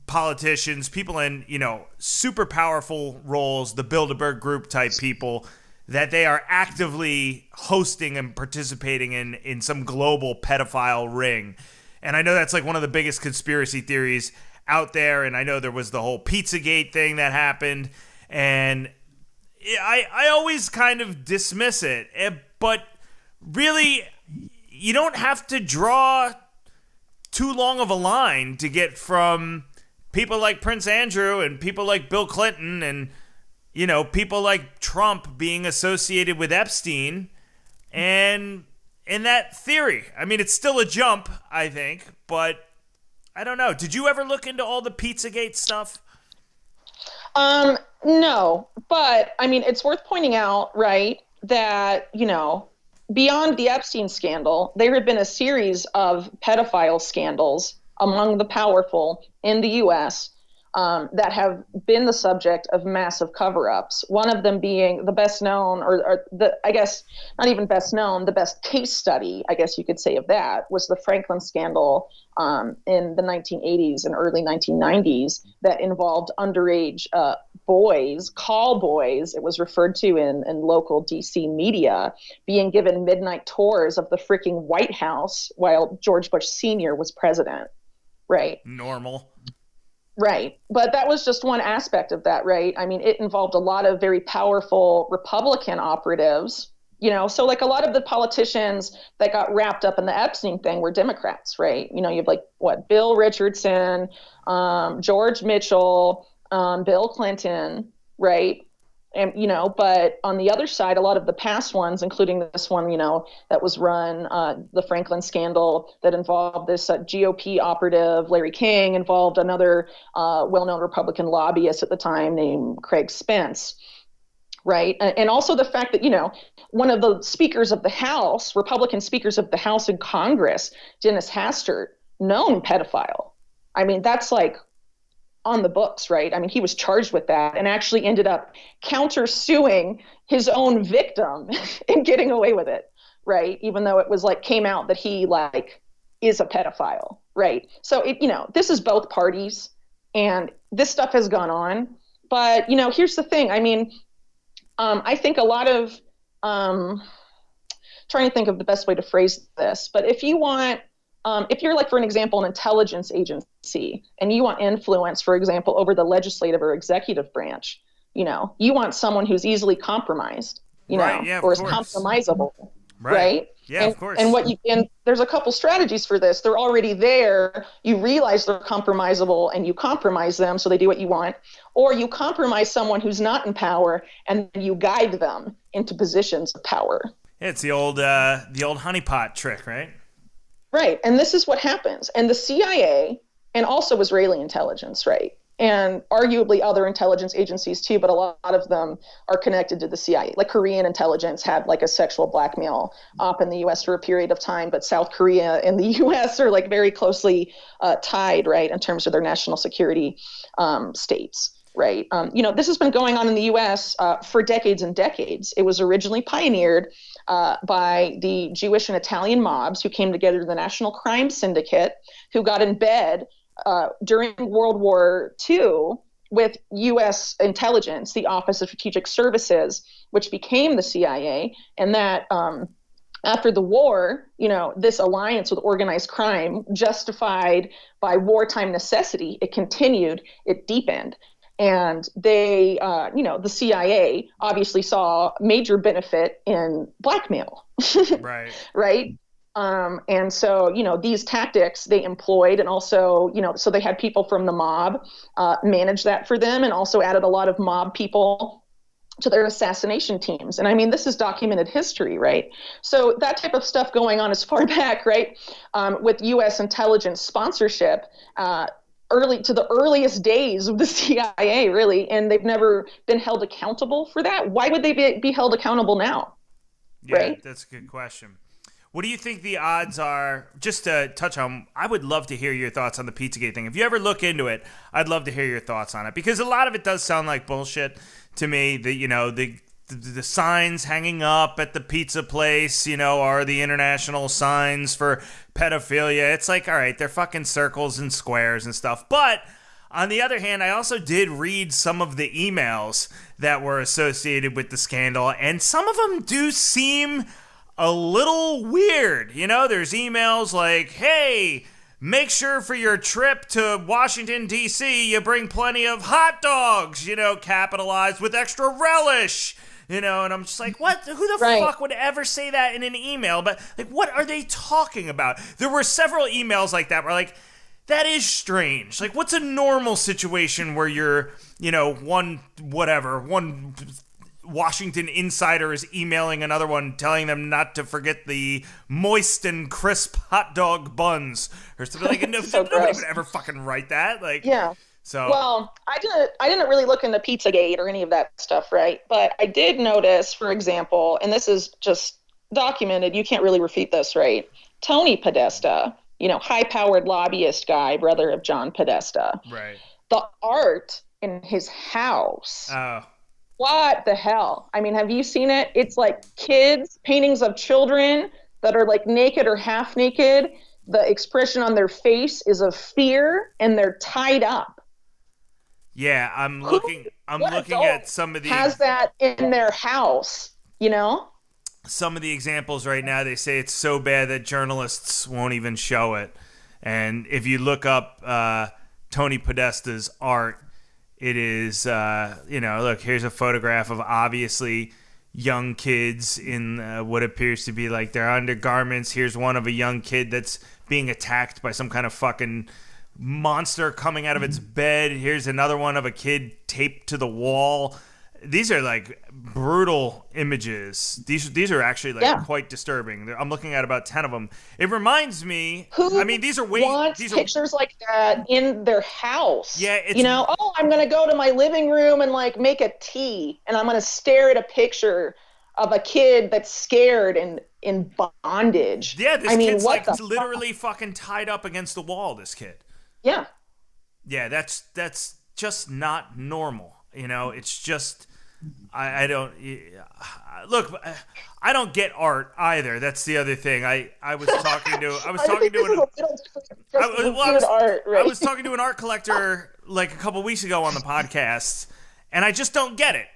politicians, people in super powerful roles, the Bilderberg Group type people, that they are actively hosting and participating in some global pedophile ring. And I know that's like one of the biggest conspiracy theories out there, and I know there was the whole Pizzagate thing that happened, and I always kind of dismiss it, but really, you don't have to draw too long of a line to get from people like Prince Andrew and people like Bill Clinton and people like Trump being associated with Epstein, and in that theory. It's still a jump, I think, but I don't know. Did you ever look into all the Pizzagate stuff? No, but it's worth pointing out, right, that, beyond the Epstein scandal, there have been a series of pedophile scandals among the powerful in the U.S. That have been the subject of massive cover-ups. One of them being the best known, or I guess not even best known, the best case study, I guess you could say, of that was the Franklin scandal in the 1980s and early 1990s that involved underage boys, call boys, it was referred to in local DC media, being given midnight tours of the freaking White House while George Bush Sr. was president. Right. Normal. Right. But that was just one aspect of that, right? It involved a lot of very powerful Republican operatives, so like a lot of the politicians that got wrapped up in the Epstein thing were Democrats, right? You have Bill Richardson, George Mitchell, Bill Clinton, right? And, but on the other side, a lot of the past ones, including this one, that was run, the Franklin scandal that involved this GOP operative, Larry King, involved another well-known Republican lobbyist at the time named Craig Spence, right? And also the fact that, one of the speakers of the House, Republican speakers of the House and Congress, Dennis Hastert, known pedophile. I mean, that's like on the books, right? I mean, he was charged with that and actually ended up countersuing his own victim and getting away with it, right? Even though it was like came out that he like is a pedophile, right? So it, this is both parties, and this stuff has gone on. But here's the thing. I mean, I think a lot of trying to think of the best way to phrase this, but if you want. If you're like, for an example, an intelligence agency and you want influence, for example, over the legislative or executive branch, you want someone who's easily compromised, right, yeah, or is compromisable, right? Yeah, of course. And there's a couple strategies for this. They're already there. You realize they're compromisable and you compromise them so they do what you want, or you compromise someone who's not in power and you guide them into positions of power. Yeah, it's the old honeypot trick, right? Right. And this is what happens. And the CIA and also Israeli intelligence, right? And arguably other intelligence agencies too, but a lot of them are connected to the CIA. Like Korean intelligence had like a sexual blackmail op in the US for a period of time, but South Korea and the US are like very closely tied, right, in terms of their national security states. Right. This has been going on in the U.S. For decades and decades. It was originally pioneered by the Jewish and Italian mobs who came together, the National Crime Syndicate, who got in bed during World War II with U.S. intelligence, the Office of Strategic Services, which became the CIA. And that after the war, this alliance with organized crime, justified by wartime necessity, it continued, it deepened. And they, the CIA obviously saw major benefit in blackmail. Right. Right. And so, these tactics they employed, and also, so they had people from the mob manage that for them, and also added a lot of mob people to their assassination teams. And I mean, this is documented history, right? So that type of stuff going on as far back, right, with U.S. intelligence sponsorship, to the earliest days of the CIA, really, and they've never been held accountable for that. Why would they be held accountable now? Yeah, right? That's a good question. What do you think the odds are? Just to touch on, I would love to hear your thoughts on the Pizzagate thing. If you ever look into it, I'd love to hear your thoughts on it, because a lot of it does sound like bullshit to me. That the signs hanging up at the pizza place, are the international signs for pedophilia. It's like, all right, they're fucking circles and squares and stuff. But on the other hand, I also did read some of the emails that were associated with the scandal, and some of them do seem a little weird. There's emails like, hey, make sure for your trip to Washington, D.C., you bring plenty of hot dogs, capitalized with extra relish. And I'm just like, what? Who the fuck would ever say that in an email? But, like, what are they talking about? There were several emails like that where, like, that is strange. Like, what's a normal situation where you're, one Washington insider is emailing another one telling them not to forget the moist and crisp hot dog buns or something. Like, nobody would ever fucking write that. Like, yeah. So, well, I didn't really look into Pizzagate or any of that stuff, right? But I did notice, for example, and this is just documented, you can't really refute this, right? Tony Podesta, high-powered lobbyist guy, brother of John Podesta. Right. The art in his house. Oh. What the hell? I mean, have you seen it? It's like kids, paintings of children that are like naked or half naked. The expression on their face is of fear, and they're tied up. Yeah, I'm looking at some of the has that in their house, Some of the examples right now, they say it's so bad that journalists won't even show it. And if you look up Tony Podesta's art, it is look, here's a photograph of obviously young kids in what appears to be like their undergarments. Here's one of a young kid that's being attacked by some kind of fucking monster coming out of its bed. Here's another one of a kid taped to the wall. These are like brutal images. These are actually quite disturbing. I'm looking at about 10 of them. It reminds me. These are pictures like that in their house. Yeah, I'm gonna go to my living room and like make a tea, and I'm gonna stare at a picture of a kid that's scared and in bondage. Yeah, this I mean, kid's what like the literally fucking tied up against the wall, this kid. Yeah. Yeah, that's just not normal. You know, it's just I don't look. I don't get art either. That's the other thing. I was talking to I was talking to an art collector like a couple weeks ago on the podcast, and I just don't get it.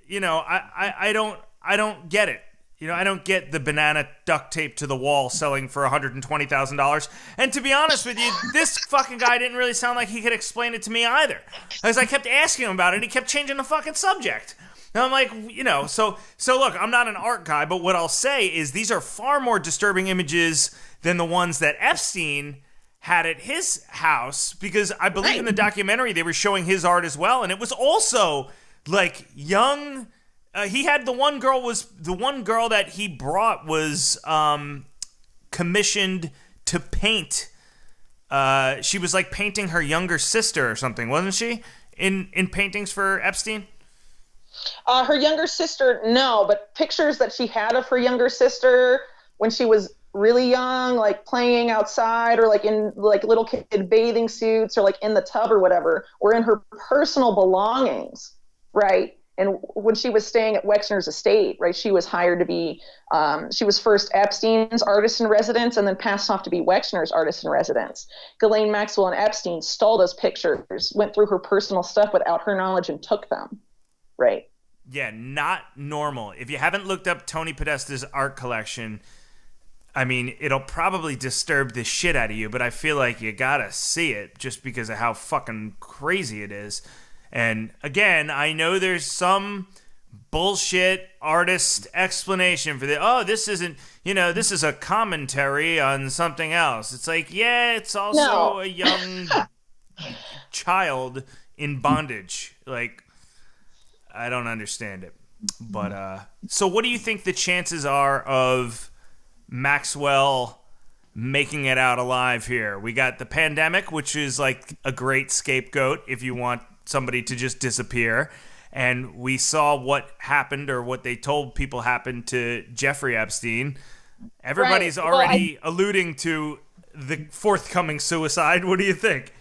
You know, I don't get it. You know, I don't get the banana duct tape to the wall selling for $120,000. And to be honest with you, this fucking guy didn't really sound like he could explain it to me either. As I kept asking him about it, he kept changing the fucking subject. And I'm like, you know, so look, I'm not an art guy, but what I'll say is these are far more disturbing images than the ones that Epstein had at his house, because I believe in the documentary they were showing his art as well, and it was also like young. He had the one girl that he brought was commissioned to paint. She was like painting her younger sister or something, wasn't she? In paintings for Epstein. Her younger sister, no, but pictures that she had of her younger sister when she was really young, like playing outside or like in like little kid bathing suits or like in the tub or whatever, were in her personal belongings, right? And when she was staying at Wexner's estate, right, she was hired to be, she was first Epstein's artist in residence and then passed off to be Wexner's artist in residence. Ghislaine, Maxwell, and Epstein stole those pictures, went through her personal stuff without her knowledge and took them, right? Yeah, not normal. If you haven't looked up Tony Podesta's art collection, I mean, it'll probably disturb the shit out of you, but I feel like you gotta see it just because of how fucking crazy it is. And again, I know there's some bullshit artist explanation for this isn't, you know, this is a commentary on something else. It's like, yeah, it's also a young child in bondage. Like, I don't understand it. But, so what do you think the chances are of Maxwell making it out alive here? We got the pandemic, which is like a great scapegoat if you want somebody to just disappear. And we saw what happened, or what they told people happened to Jeffrey Epstein. Everybody's already alluding to the forthcoming suicide. What do you think?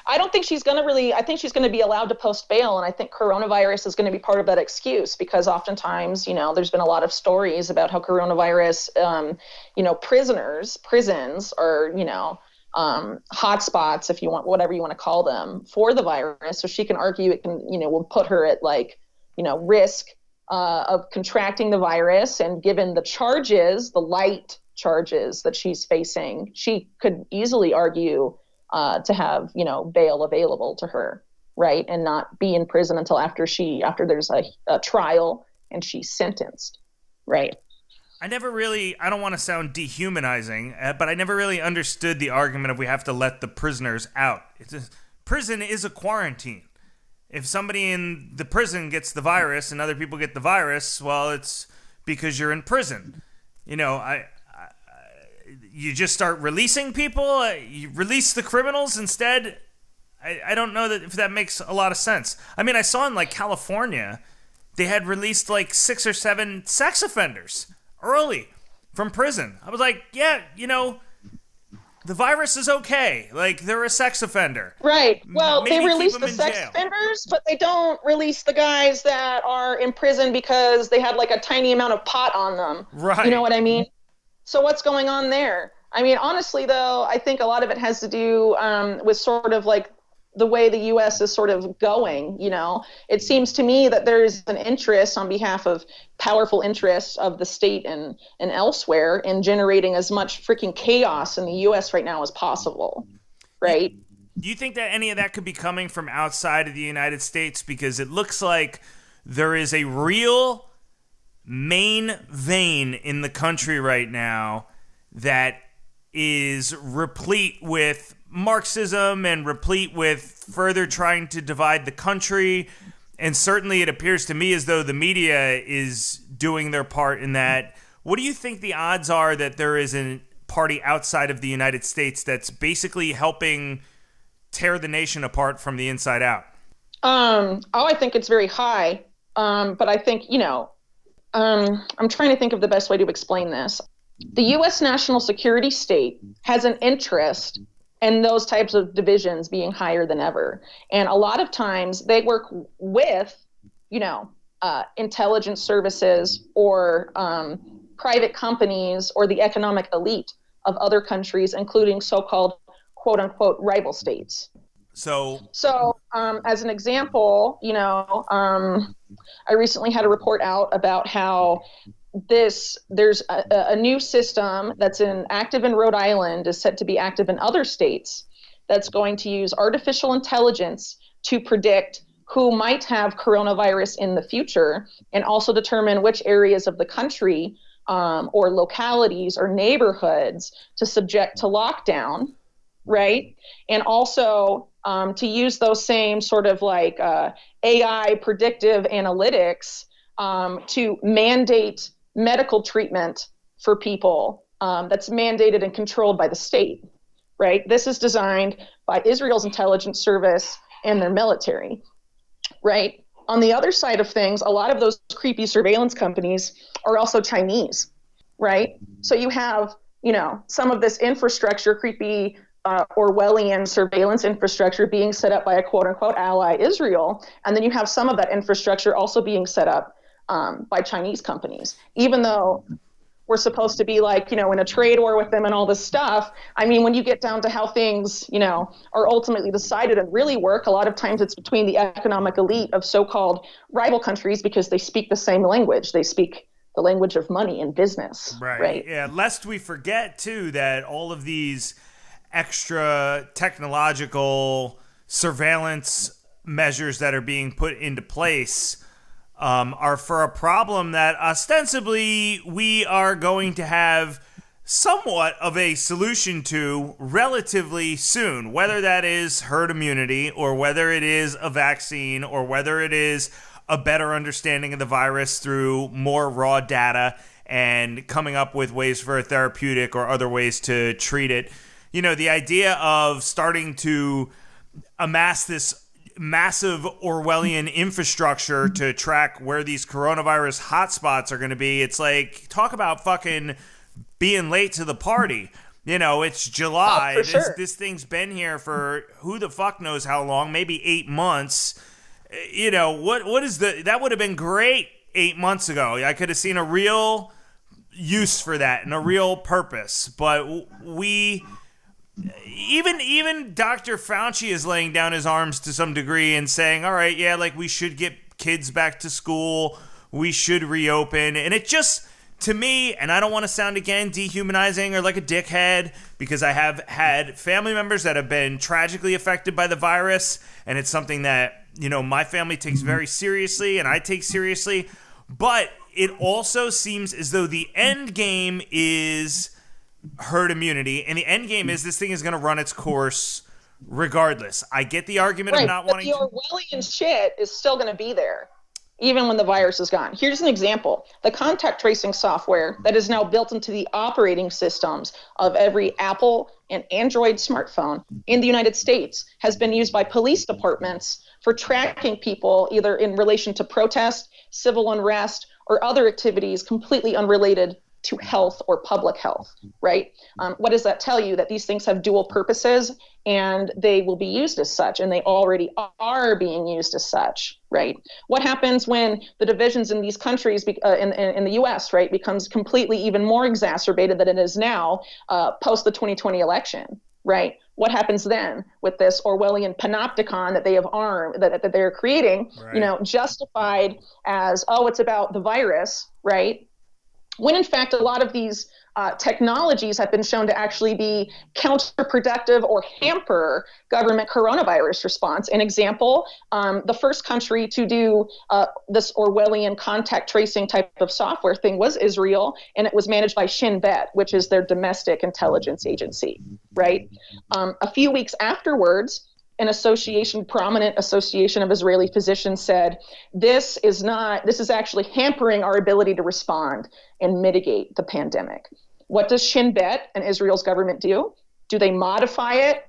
I don't think she's going to I think she's going to be allowed to post bail. And I think coronavirus is going to be part of that excuse, because oftentimes, you know, there's been a lot of stories about how coronavirus, you know, prisons are, you know, hotspots, if you want, whatever you want to call them, for the virus. So she can argue it can, you know, will put her at like, you know, risk of contracting the virus. And given the charges, the light charges that she's facing, she could easily argue to have, you know, bail available to her, right? And not be in prison until after there's a trial and she's sentenced, right? I don't want to sound dehumanizing, but I never really understood the argument of we have to let the prisoners out. Prison is a quarantine. If somebody in the prison gets the virus and other people get the virus, well, it's because you're in prison. You know, you just start releasing people. You release the criminals instead. I don't know if that makes a lot of sense. I mean, I saw in like California, they had released like 6 or 7 sex offenders early from prison. I was like, yeah, you know, the virus is okay. Like, they're a sex offender. Right. Well, Maybe they release keep the them in sex jail. offenders, but they don't release the guys that are in prison because they had like a tiny amount of pot on them. Right. You know what I mean? So what's going on there? I mean, honestly, though, I think a lot of it has to do with sort of like the way the U.S. is sort of going. You know, it seems to me that there is an interest on behalf of powerful interests of the state and elsewhere in generating as much freaking chaos in the U.S. right now as possible. Right. Do you think that any of that could be coming from outside of the United States? Because it looks like there is a real main vein in the country right now that is replete with Marxism and replete with further trying to divide the country. And certainly it appears to me as though the media is doing their part in that. What do you think the odds are that there is a party outside of the United States that's basically helping tear the nation apart from the inside out? I think it's very high. But I think, you know, I'm trying to think of the best way to explain this. The U.S. national security state has an interest in those types of divisions being higher than ever. And a lot of times they work with, intelligence services or private companies or the economic elite of other countries, including so-called quote unquote rival states. So as an example, I recently had a report out about how there's a new system that's active in Rhode Island is set to be active in other states that's going to use artificial intelligence to predict who might have coronavirus in the future and also determine which areas of the country or localities or neighborhoods to subject to lockdown, right? And also to use those same sort of like AI predictive analytics to mandate medical treatment for people that's mandated and controlled by the state, right? This is designed by Israel's intelligence service and their military, right? On the other side of things, a lot of those creepy surveillance companies are also Chinese, right? So you have, some of this infrastructure, creepy Orwellian surveillance infrastructure being set up by a quote unquote ally Israel. And then you have some of that infrastructure also being set up by Chinese companies, even though we're supposed to be like, in a trade war with them and all this stuff. I mean, when you get down to how things, are ultimately decided and really work, a lot of times it's between the economic elite of so-called rival countries because they speak the same language. They speak the language of money and business. Right. Yeah. Lest we forget, too, that all of these extra technological surveillance measures that are being put into place are for a problem that ostensibly we are going to have somewhat of a solution to relatively soon, whether that is herd immunity or whether it is a vaccine or whether it is a better understanding of the virus through more raw data and coming up with ways for a therapeutic or other ways to treat it. The idea of starting to amass this massive Orwellian infrastructure to track where these coronavirus hotspots are going to be. It's like, talk about fucking being late to the party. It's July. Sure. This thing's been here for who the fuck knows how long, maybe 8 months. That would have been great 8 months ago. I could have seen a real use for that and a real purpose. But even Dr. Fauci is laying down his arms to some degree and saying, all right, yeah, like we should get kids back to school. We should reopen. And it just, to me, and I don't want to sound again dehumanizing or like a dickhead, because I have had family members that have been tragically affected by the virus. And it's something that, my family takes very seriously and I take seriously. But it also seems as though the end game is herd immunity, and the end game is this thing is going to run its course regardless. I get the argument of not wanting the Orwellian shit is still going to be there even when the virus is gone. Here's an example. The contact tracing software that is now built into the operating systems of every Apple and Android smartphone in the United States has been used by police departments for tracking people either in relation to protest, civil unrest, or other activities completely unrelated to health or public health, right? What does that tell you? That these things have dual purposes and they will be used as such, and they already are being used as such, right? What happens when the divisions in these countries, in the US, right, becomes completely even more exacerbated than it is now post the 2020 election, right? What happens then with this Orwellian panopticon that they have armed, that they're creating, right, justified as, oh, it's about the virus, right? When in fact, a lot of these technologies have been shown to actually be counterproductive or hamper government coronavirus response. An example, the first country to do this Orwellian contact tracing type of software thing was Israel, and it was managed by Shin Bet, which is their domestic intelligence agency, right? A few weeks afterwards, prominent association of Israeli physicians said, this is actually hampering our ability to respond and mitigate the pandemic. What does Shin Bet and Israel's government do? Do they modify it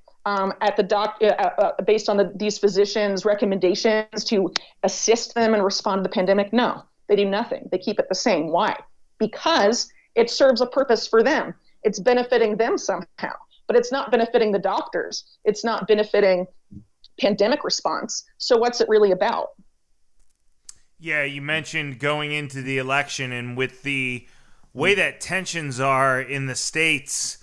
based on these physicians' recommendations to assist them and respond to the pandemic? No, They do nothing. They keep it the same. Why? Because it serves a purpose for them. It's benefiting them somehow, but it's not benefiting the doctors. It's not benefiting pandemic response. So what's it really about? Yeah, you mentioned going into the election, and with the way that tensions are in the states,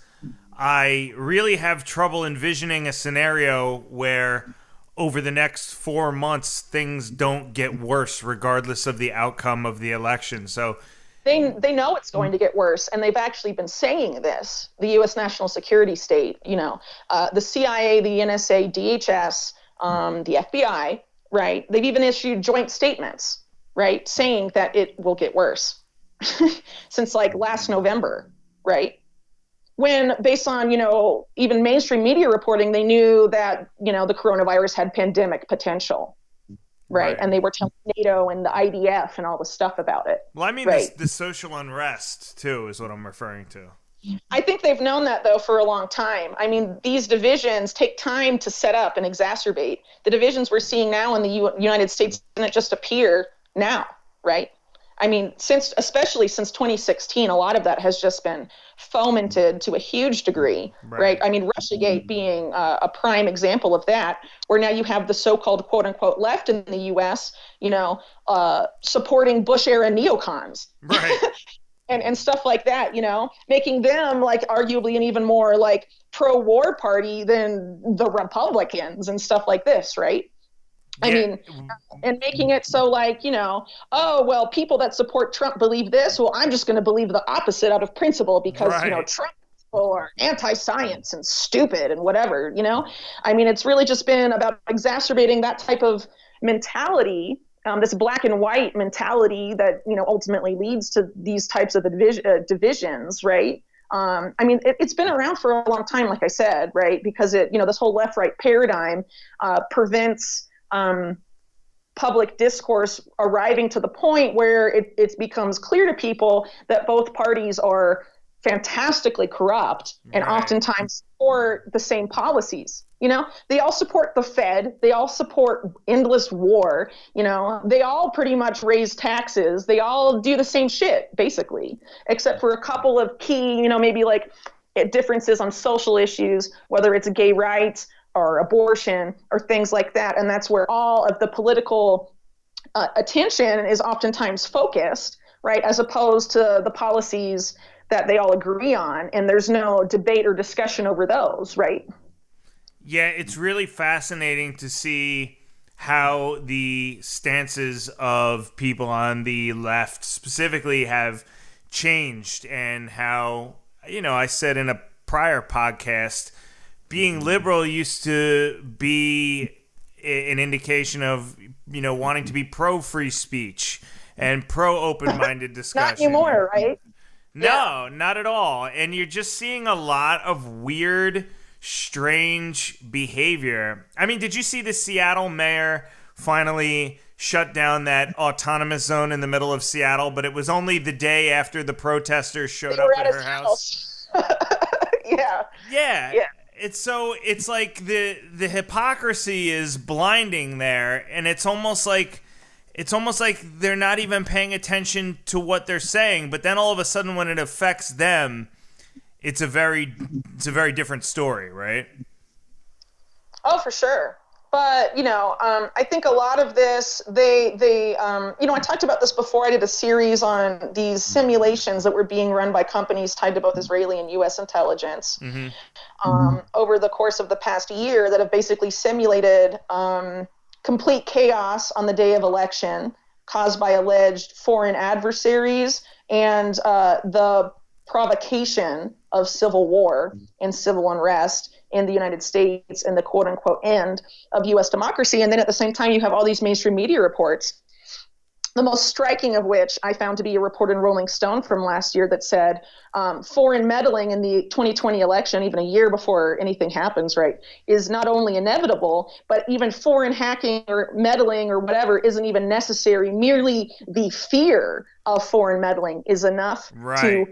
I really have trouble envisioning a scenario where over the next 4 months things don't get worse regardless of the outcome of the election. So they know it's going to get worse, and they've actually been saying this. The U.S. national security state, the CIA, the NSA, DHS, the FBI, right? They've even issued joint statements, right, saying that it will get worse since like last November, right? When based on, even mainstream media reporting, they knew that, the coronavirus had pandemic potential, right? And they were telling NATO and the IDF and all the stuff about it. Well, I mean, right? The social unrest, too, is what I'm referring to. I think they've known that, though, for a long time. I mean, these divisions take time to set up and exacerbate. The divisions we're seeing now in the United States didn't just appear now, right? I mean, especially since 2016, a lot of that has just been fomented to a huge degree, right? I mean, Russiagate being a prime example of that, where now you have the so-called quote-unquote left in the U.S., supporting Bush-era neocons. Right. and stuff like that, making them like arguably an even more like pro-war party than the Republicans and stuff like this, right? I mean, and making it so like, oh, well, people that support Trump believe this. Well, I'm just going to believe the opposite out of principle because, Trump people are anti-science and stupid and whatever, I mean, it's really just been about exacerbating that type of mentality, this black and white mentality that, ultimately leads to these types of divisions, right? I mean, it's been around for a long time, like I said, right? Because this whole left-right paradigm prevents public discourse arriving to the point where it becomes clear to people that both parties are fantastically corrupt and oftentimes support the same policies. They all support the Fed. They all support endless war. They all pretty much raise taxes. They all do the same shit, basically, except for a couple of key, maybe like differences on social issues, whether it's gay rights or abortion or things like that. And that's where all of the political attention is oftentimes focused, right, as opposed to the policies that they all agree on. And there's no debate or discussion over those, right? Yeah, it's really fascinating to see how the stances of people on the left specifically have changed, and how, I said in a prior podcast, being liberal used to be an indication of, wanting to be pro-free speech and pro-open-minded discussion. Not anymore, right? No, not at all. And you're just seeing a lot of weird, strange behavior. I mean, did you see the Seattle mayor finally shut down that autonomous zone in the middle of Seattle? But it was only the day after the protesters showed up at her house. Yeah. It's like the hypocrisy is blinding there, and it's almost like they're not even paying attention to what they're saying. But then all of a sudden, when it affects them, it's a very different story, right? Oh, for sure. But, I think a lot of this, I talked about this before. I did a series on these simulations that were being run by companies tied to both Israeli and U.S. intelligence over the course of the past year that have basically simulated complete chaos on the day of election caused by alleged foreign adversaries and the provocation of civil war and civil unrest in the United States and the quote-unquote end of U.S. democracy. And then at the same time, you have all these mainstream media reports, the most striking of which I found to be a report in Rolling Stone from last year that said foreign meddling in the 2020 election, even a year before anything happens, right, is not only inevitable, but even foreign hacking or meddling or whatever isn't even necessary. Merely the fear of foreign meddling is enough to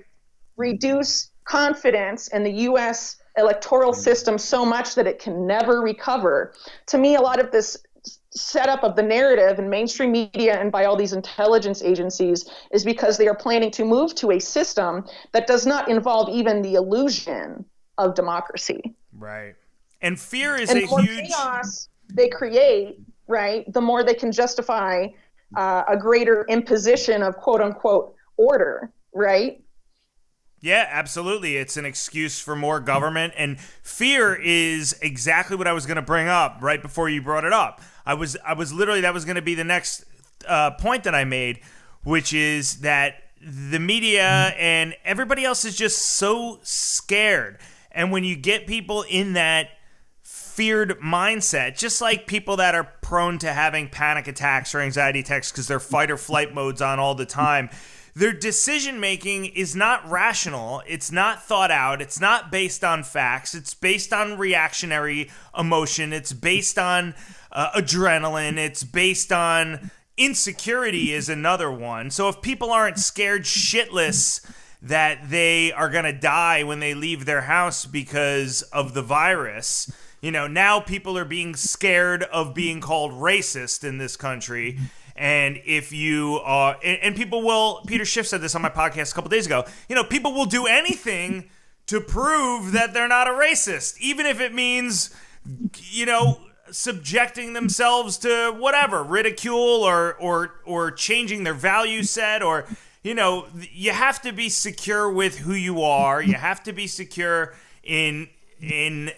reduce confidence in the U.S. electoral system so much that it can never recover. To me, a lot of this setup of the narrative in mainstream media and by all these intelligence agencies is because they are planning to move to a system that does not involve even the illusion of democracy. Right. And fear is and a the more huge chaos they create, right, the more they can justify a greater imposition of quote unquote order, right? Yeah, absolutely. It's an excuse for more government, and fear is exactly what I was going to bring up right before you brought it up. I was literally, that was going to be the next point that I made, which is that the media and everybody else is just so scared. And when you get people in that feared mindset, just like people that are prone to having panic attacks or anxiety attacks because their fight or flight mode's on all the time, their decision making is not rational. It's not thought out. It's not based on facts. It's based on reactionary emotion. It's based on adrenaline. It's based on insecurity is another one. So if people aren't scared shitless that they are going to die when they leave their house because of the virus, now people are being scared of being called racist in this country. And if you are, and people will, Peter Schiff said this on my podcast a couple days ago, people will do anything to prove that they're not a racist, even if it means, subjecting themselves to whatever, ridicule or changing their value set, or, you have to be secure with who you are. You have to be secure in and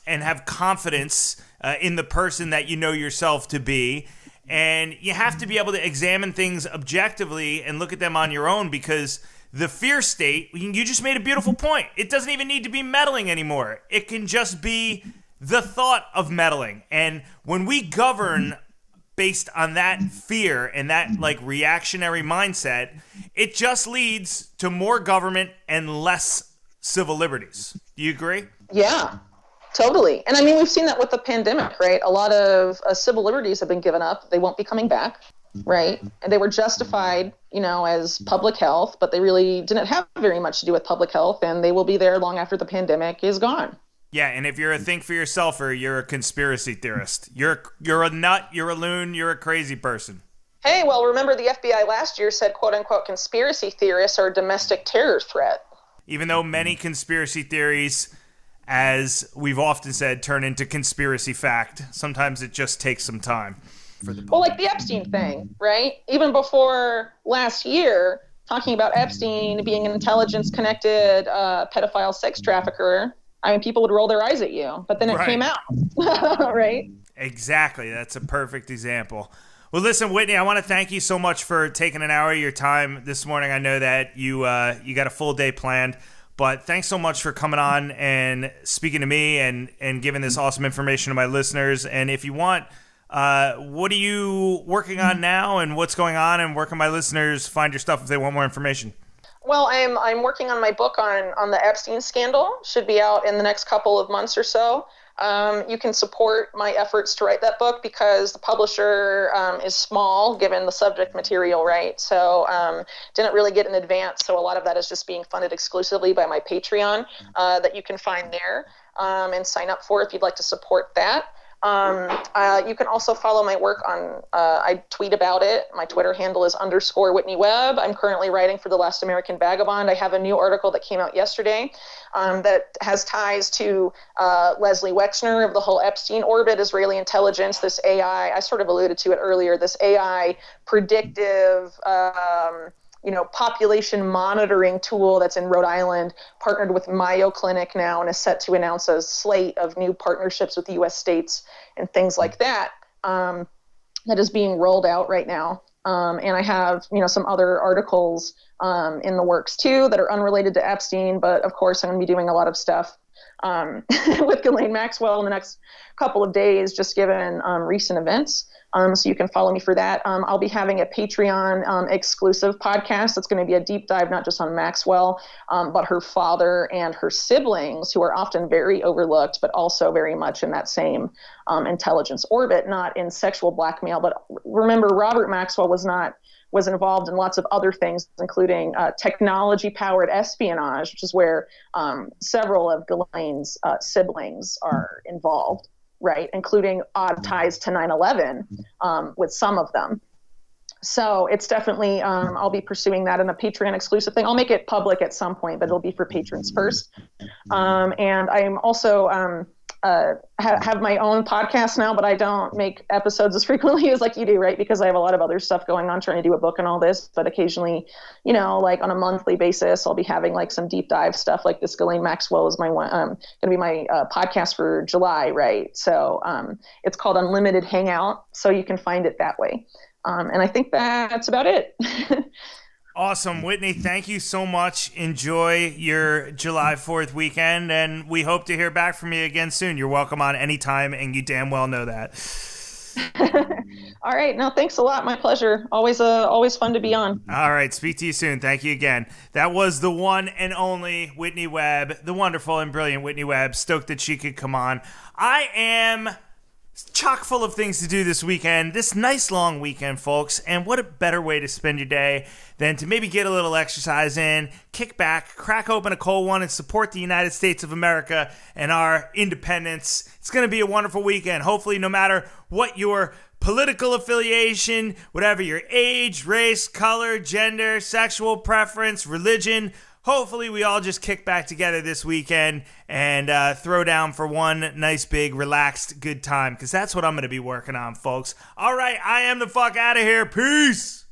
have confidence in the person that you know yourself to be. And you have to be able to examine things objectively and look at them on your own, because the fear state, you just made a beautiful point. It doesn't even need to be meddling anymore. It can just be the thought of meddling. And when we govern based on that fear and that reactionary mindset, it just leads to more government and less civil liberties. Do you agree? Yeah. Totally. And I mean, we've seen that with the pandemic, right? A lot of civil liberties have been given up. They won't be coming back, right? And they were justified, as public health, but they really didn't have very much to do with public health, and they will be there long after the pandemic is gone. Yeah, and if you're a think for yourselfer, you're a conspiracy theorist. You're a nut, you're a loon, you're a crazy person. Hey, well, remember the FBI last year said, quote unquote, conspiracy theorists are a domestic terror threat. Even though many conspiracy theories, as we've often said, turn into conspiracy fact, sometimes it just takes some time for the public. Well, like the Epstein thing, right? Even before last year, talking about Epstein being an intelligence-connected pedophile sex trafficker, I mean, people would roll their eyes at you, but then it came out, right? Exactly. That's a perfect example. Well, listen, Whitney, I want to thank you so much for taking an hour of your time this morning. I know that you got a full day planned. But thanks so much for coming on and speaking to me and giving this awesome information to my listeners. And if you want, what are you working on now and what's going on, and where can my listeners find your stuff if they want more information? Well, I'm working on my book on the Epstein scandal. Should be out in the next couple of months or so. You can support my efforts to write that book because the publisher is small given the subject material, right? So didn't really get an advance. So a lot of that is just being funded exclusively by my Patreon that you can find there and sign up for if you'd like to support that. You can also follow my work on, I tweet about it. My Twitter handle is _Whitney Webb. I'm currently writing for The Last American Vagabond. I have a new article that came out yesterday that has ties to Leslie Wexner of the whole Epstein orbit, Israeli intelligence, this AI, I sort of alluded to it earlier, this AI predictive population monitoring tool that's in Rhode Island, partnered with Mayo Clinic now, and is set to announce a slate of new partnerships with U.S. states and things like that, that is being rolled out right now. And I have, some other articles in the works too that are unrelated to Epstein, but of course I'm going to be doing a lot of stuff with Ghislaine Maxwell in the next couple of days, just given recent events. So you can follow me for that. I'll be having a Patreon exclusive podcast that's going to be a deep dive, not just on Maxwell, but her father and her siblings, who are often very overlooked, but also very much in that same intelligence orbit, not in sexual blackmail. But remember, Robert Maxwell was involved in lots of other things, including technology-powered espionage, which is where several of Ghislaine's siblings are involved. right? Including odd ties to 9/11 with some of them. So it's definitely, I'll be pursuing that in a Patreon exclusive thing. I'll make it public at some point, but it'll be for patrons first. And I'm also have my own podcast now, but I don't make episodes as frequently as like you do, right? Because I have a lot of other stuff going on, trying to do a book and all this. But occasionally, you know, like on a monthly basis, I'll be having like some deep dive stuff. Like this Ghislaine Maxwell is my one, going to be my podcast for July, right? So it's called Unlimited Hangout, so you can find it that way. And I think that's about it. Awesome. Whitney, thank you so much. Enjoy your July 4th weekend, and we hope to hear back from you again soon. You're welcome on anytime, and you damn well know that. All right. No, thanks a lot. My pleasure. Always fun to be on. All right. Speak to you soon. Thank you again. That was the one and only Whitney Webb, the wonderful and brilliant Whitney Webb. Stoked that she could come on. I am chock full of things to do this weekend, this nice long weekend, folks. And what a better way to spend your day than to maybe get a little exercise in, kick back, crack open a cold one, and support the United States of America and our independence. It's going to be a wonderful weekend. Hopefully, no matter what your political affiliation, whatever your age, race, color, gender, sexual preference, religion, hopefully we all just kick back together this weekend and throw down for one nice, big, relaxed, good time, because that's what I'm going to be working on, folks. All right, I am the fuck out of here. Peace.